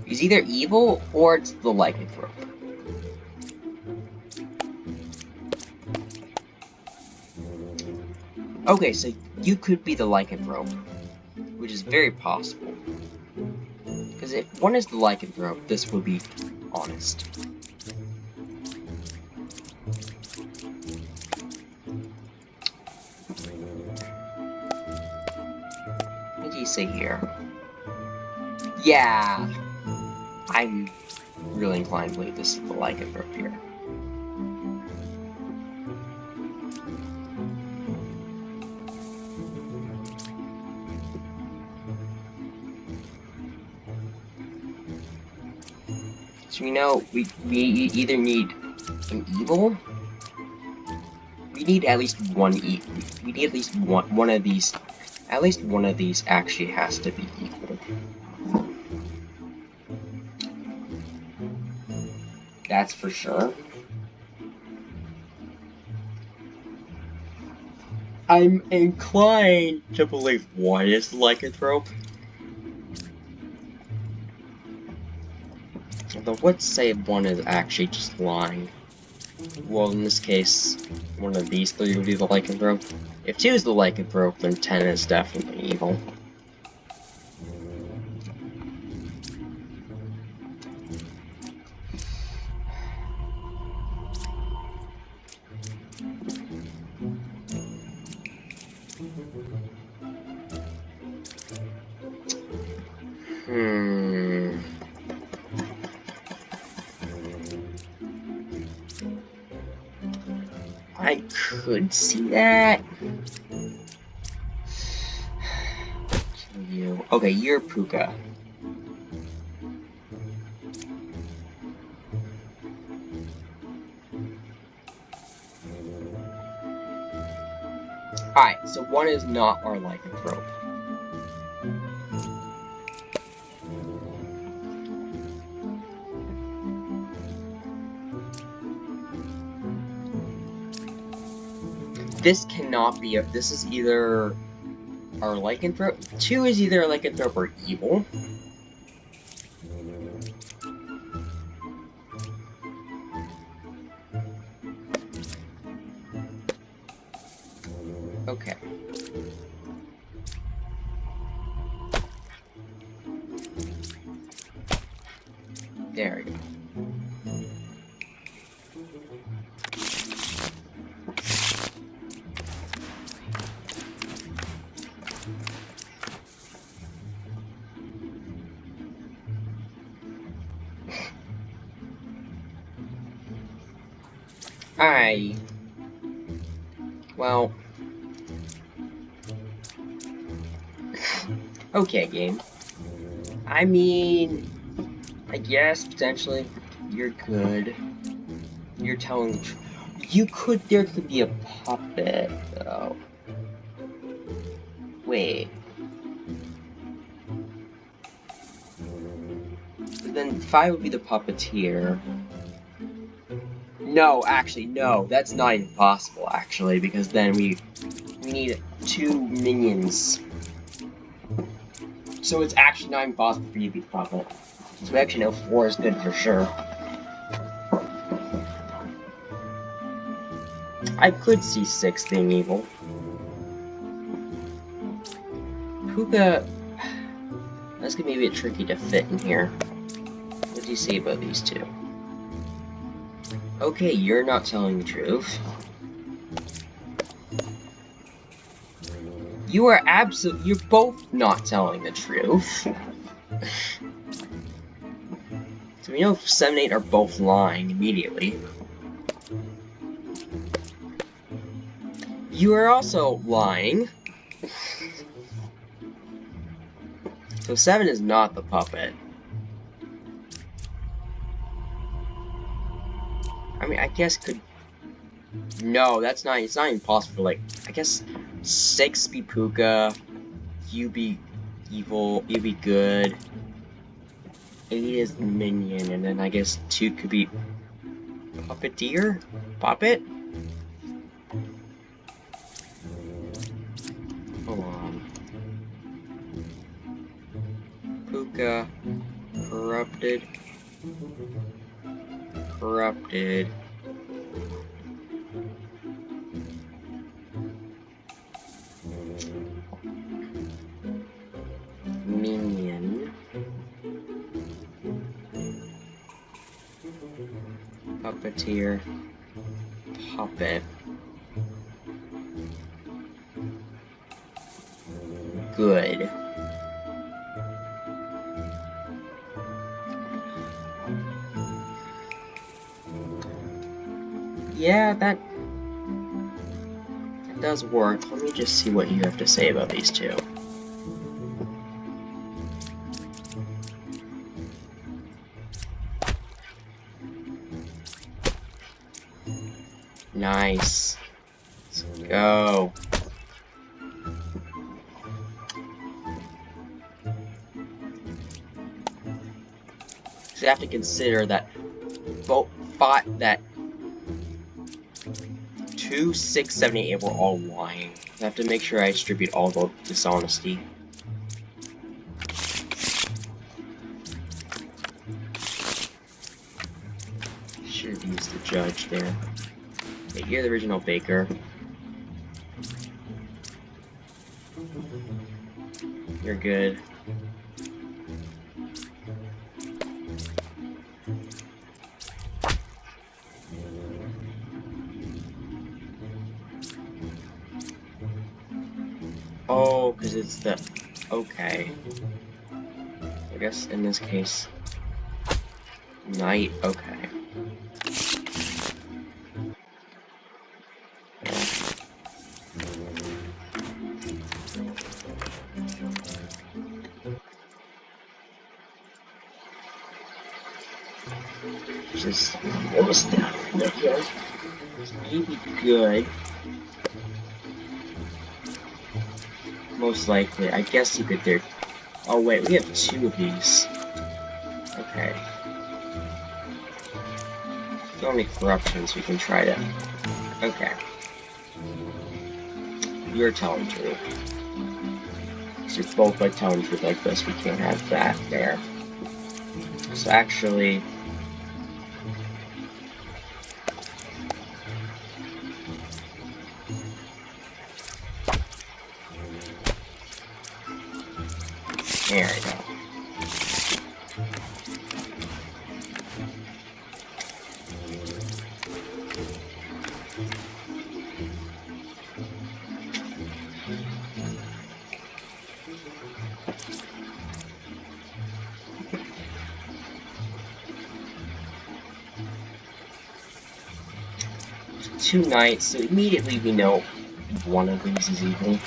is either evil or it's the Lycanthrope. Okay, so you could be the Lycanthrope, which is very possible. Because if one is the Lycanthrope, this would be honest. What do you say here? Yeah! I'm really inclined to believe this is the Lycanthrope here. So we know we either need an evil. We need at least one evil. We need at least one of these. At least one of these actually has to be equal. That's for sure. I'm inclined to believe one is the Lycanthrope. Although, let's say one is actually just lying. Well, in this case, one of these 3 would be the Lycanthrope. If 2 is the Lycanthrope, then 10 is definitely evil. I could see that. You. Okay, you're Puka. Alright, so one is not our Lycanthrope. This cannot be a. This is either our Lycanthrope. 2 is either a Lycanthrope or evil. Okay. There we go. Well... Okay, game. I mean... I guess, potentially, you're good. You're telling the truth. There could be a puppet, though. Wait. Then 5 would be the puppeteer. No, actually, no. That's not even possible, actually, because then we need 2 minions. So it's actually not even possible for you to be the puppet. So we actually know 4 is good for sure. I could see 6 being evil. Puka... That's gonna be a bit tricky to fit in here. What do you say about these 2? Okay, you're not telling the truth. You are you're both not telling the truth. So we know 7 and 8 are both lying immediately. You are also lying. So 7 is not the puppet. I mean, I guess could... No, that's not... It's not even possible. Like, I guess 6 be Puka, you be evil, you be good. 8 is minion, and then I guess 2 could be puppeteer? Puppet? Hold on. Puka, corrupted. Corrupted. Minion. Puppeteer. Puppet. Good. Yeah, that does work. Let me just see what you have to say about these 2. Nice. Let's go. So you have to consider that both 2, 6, 7, 8 were all lying. I have to make sure I distribute all the dishonesty. Should have used the judge there. Hey, you're the original baker. You're good. Oh, because it's the... Okay. I guess in this case... Knight, okay. Just... What was that? Maybe good. Most likely. I guess you could do... Oh wait, we have 2 of these. Okay. So many corruptions we can try to... Okay. You're telling the truth. So you're both like telling the truth like this, we can't have that there. So actually... There we go. Two knights, so immediately we know one of these is evil.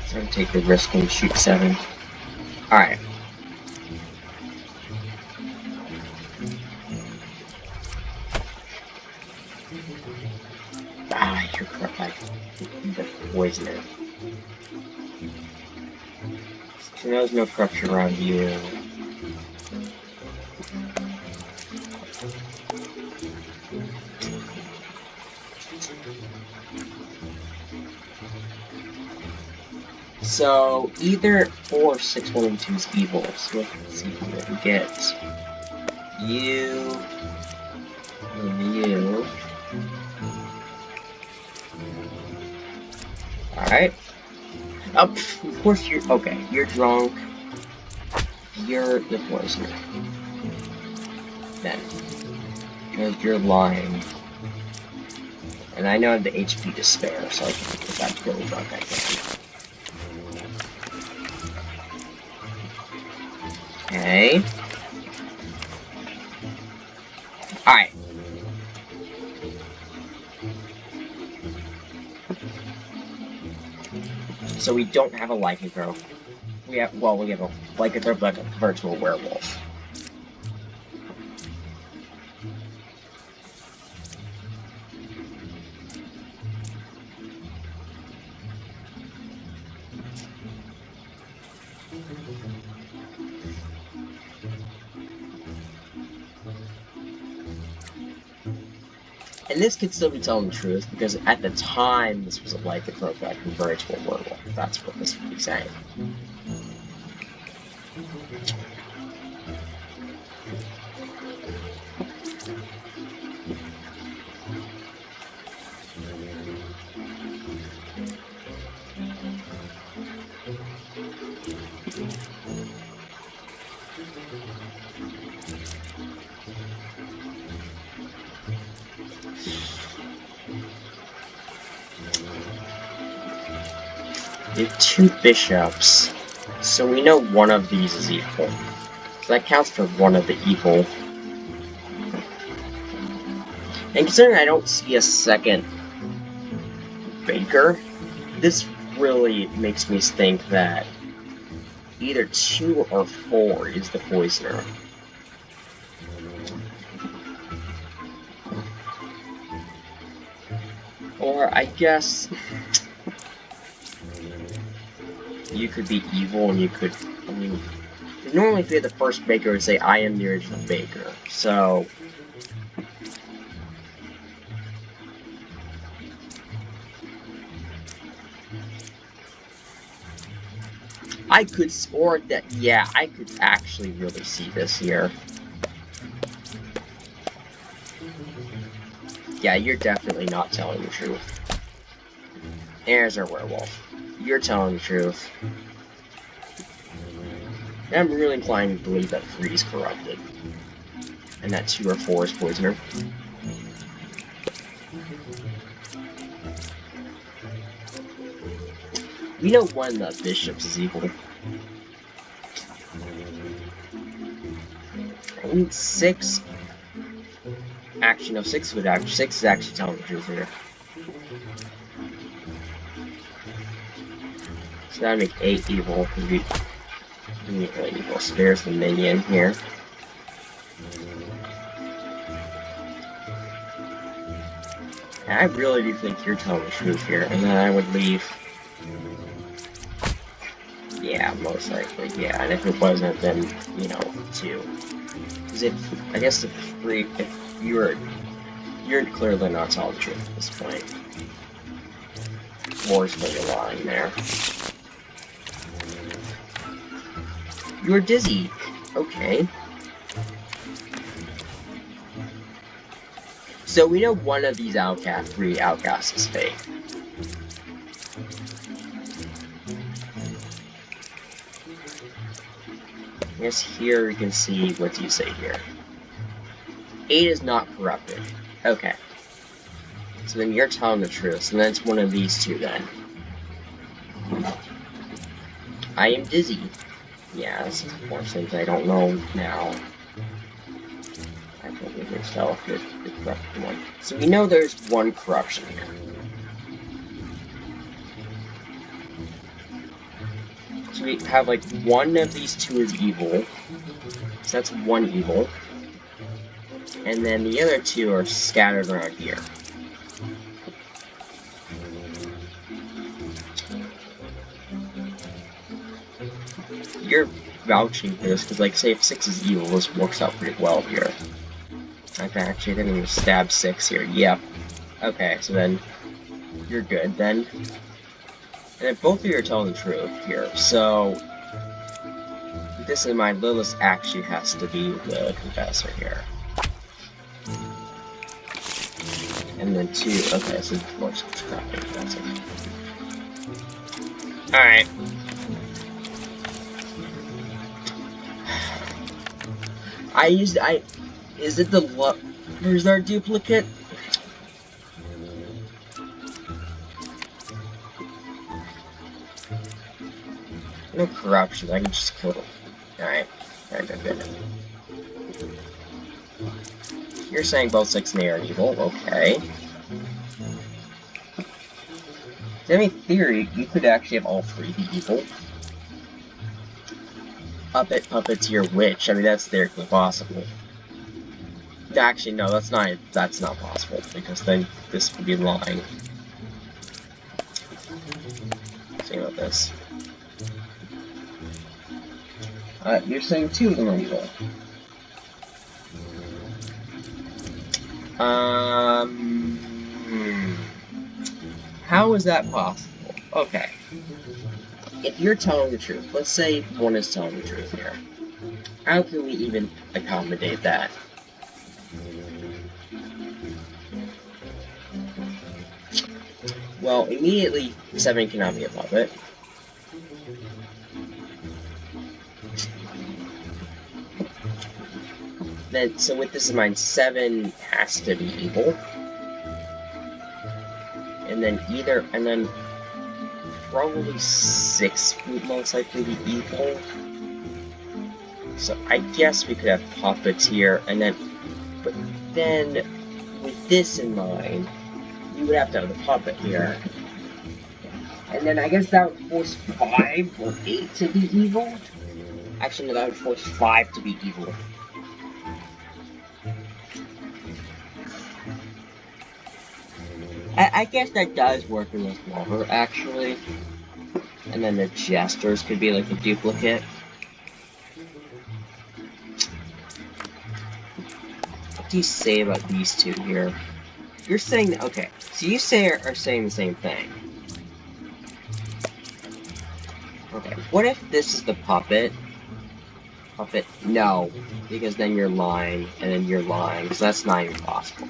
So I'm take the risk and shoot 7. Alright. Ah, you're correct. Like the poisoner. So there's no corruption around you. So either 4 or 6 1 and 2 is evil. So let's see what we get. You and you. Alright. Of course you're okay, you're drunk. You're the poisoner. Then. Because you're lying. And I know I have the HP to spare, so I can, if I'm really drunk I can. Okay. Alright. So we don't have a lycanthrope. We have a lycanthrope like a virtual werewolf. And this could still be telling the truth, because at the time, this was a lycanthrope that converted to a werewolf. That's what this would be saying. We have 2 bishops, so we know one of these is evil. So that counts for one of the evil. And considering I don't see a second baker, this really makes me think that either 2 or 4 is the poisoner. Or I guess you could be evil and you could, I mean, normally if you're the first baker, it would say, I am the original baker. So, I could, or that, yeah, I could actually really see this here. Yeah, you're definitely not telling the truth. There's our werewolf. You're telling the truth. And I'm really inclined to believe that 3 is corrupted. And that 2 or 4 is poisoner. We know one of the bishops is evil. I mean, 6. Actually, no, 6 would actually. 6 is actually telling the truth here. So that'd make 8 evil, because we need really evil. So there's the minion here. And I really do think you're telling the truth here, and then I would leave. Yeah, most likely, yeah. And if it wasn't, then, you know, 2. Because if, I guess if 3, if you're clearly not telling the truth at this point. 4 is really lying there. You're dizzy. Okay. So we know one of these 3 outcasts is fake. I guess here you can see, what do you say here? 8 is not corrupted. Okay. So then you're telling the truth, so then it's one of these 2 then. I am dizzy. Yeah, this is more things I don't know now. I think we can tell if there's the corrupted one. So we know there's 1 corruption here. So we have like one of these two is evil. So that's one evil. And then the other two are scattered around here. You're vouching for this, because like, say if 6 is evil, this works out pretty well here. Okay, actually, then we stab 6 here. Yep. Okay, so then you're good then. And then both of you are telling the truth here. So with this in mind, Lilith actually has to be the confessor here. And then 2. Okay, so of course it's not the confessor. Alright. Is it the Is there a duplicate? No corruption, I can just kill them. Alright. Alright, good. You're saying both 6 and 8 are evil, okay. So, I mean, in theory, you could actually have all 3 be evil. Puppeteer witch, I mean, that's theoretically possible. Actually, no, that's not possible, because then this would be lying. Think about this. You're saying 2 of them are evil. How is that possible? Okay. If you're telling the truth, let's say one is telling the truth here. How can we even accommodate that? Well, immediately, 7 cannot be a puppet. Then, so with this in mind, 7 has to be evil. And then probably 6 would most likely be evil. So I guess we could have Puppeteer, but then with this in mind, you would have to have the puppet here. And then I guess that would force 5 or 8 to be evil. Actually, no, that would force 5 to be evil. I guess that does work in this lover, actually. And then the Jesters could be like a duplicate. What do you say about these 2 here? You're saying, okay, so you are saying the same thing. Okay, what if this is the puppet? Puppet, no, because then you're lying, and then you're lying, so that's not even possible.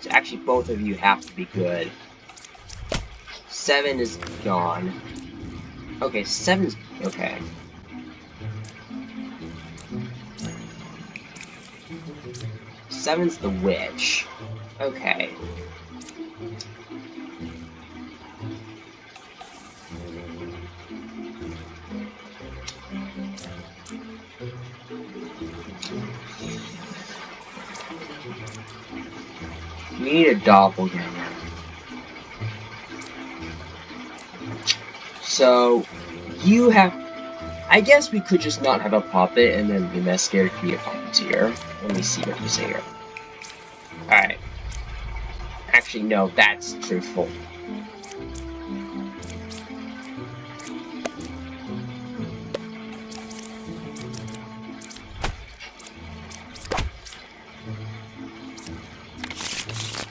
So actually, both of you have to be good. 7 is gone. Okay, 7 is... okay. Seven's the witch. Okay. We need a doppelganger. So, you have... I guess we could just not have a puppet, and then the investigator could be a puppeteer. Let me see what you say here. Alright. Actually, no, that's truthful.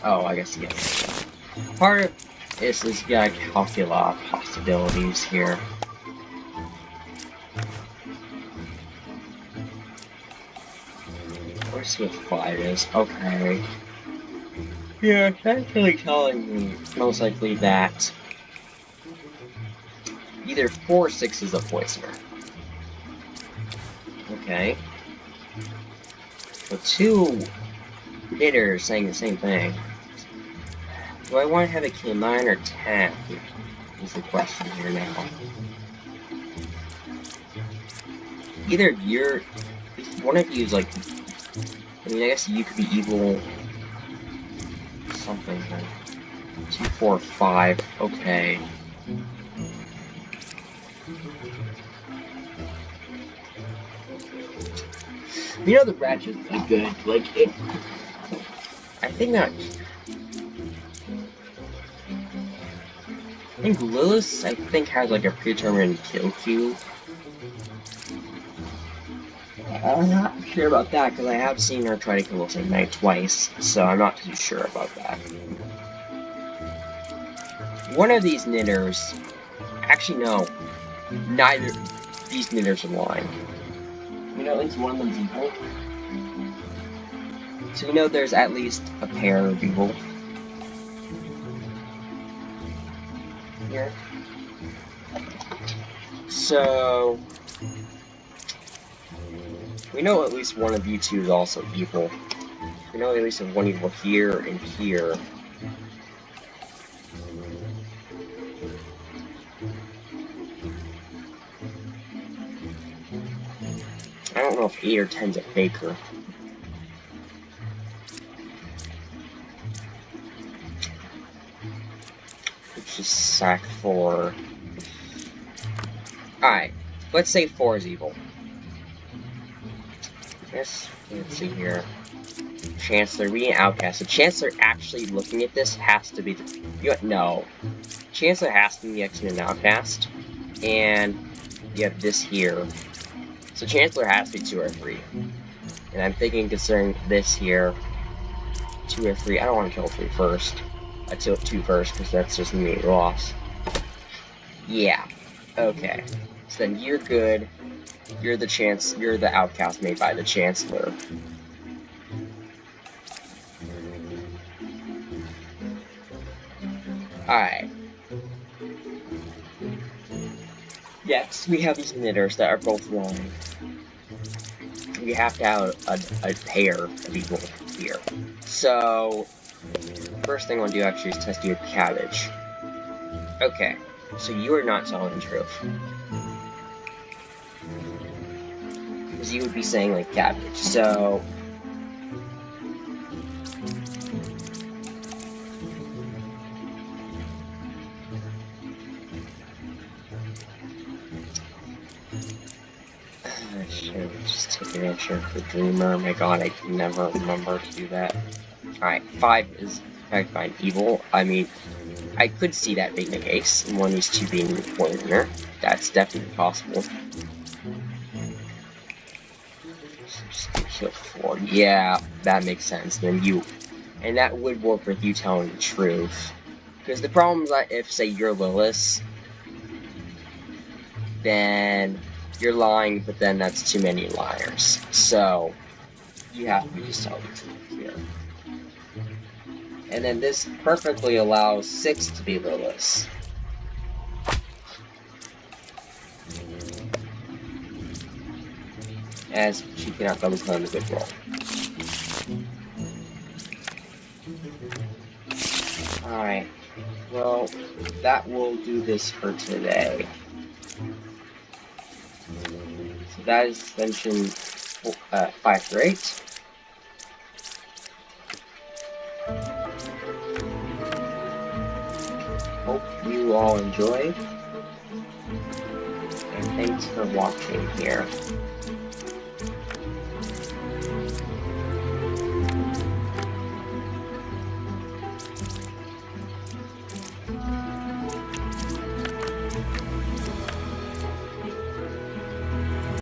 Oh, I guess, yeah. Part of this is you gotta calculate possibilities here. Where's Swift 5 is? Okay. Yeah, that's really telling me, most likely, that either 4 or 6 is a poisoner. Okay. But 2 hitters saying the same thing. Do I want to have a K9 or 10? Is the question here now. Either you're... one of you is like... I mean, I guess you could be evil... something then. 2, 4, 5. Okay. You know, the ratchet's pretty good. Like, I think Lilith, has like a predetermined kill queue. I'm not sure about that because I have seen her try to kill us at night twice, so I'm not too sure about that. One of these knitters, actually no, neither these knitters are lying. You know, at least one of them's evil. So you know there's at least a pair of evil here. So we know at least one of you two is also evil. We know at least one evil here and here. I don't know if 8 or 10's a faker. Let's just sack 4. Alright, let's say 4 is evil. Yes, let's see here. Chancellor, we an outcast. So Chancellor actually looking at this has to be the... No. Chancellor has to be an outcast. And you have this here. So Chancellor has to be 2 or 3. And I'm thinking considering this here, 2 or 3. I don't want to kill 3 first. I kill 2 first because that's just me loss. Yeah. Okay. So then you're good. You're the outcast made by the Chancellor. Alright. Yes, we have these knitters that are both lying. We have to have a pair of evil here. So, first thing I want to do actually is test you with cabbage. Okay, so you are not telling the truth. Because you would be saying, like, cabbage. So... should just take an answer for Dreamer. Oh my god, I can never remember to do that. Alright, 5 is affected by evil. I mean, I could see that being the case, and one of these two being the pointer. That's definitely possible. Just kill 4. Yeah, that makes sense. Then and that would work with you telling the truth. Because the problem is that if, say, you're Lilith, then you're lying, but then that's too many liars. So, you have to just tell the truth here. And then this perfectly allows 6 to be Lilith. As she cannot double claim a good roll. Alright. Well, that will do this for today. So that is Ascension 5 through 8. Hope you all enjoyed. And thanks for watching here.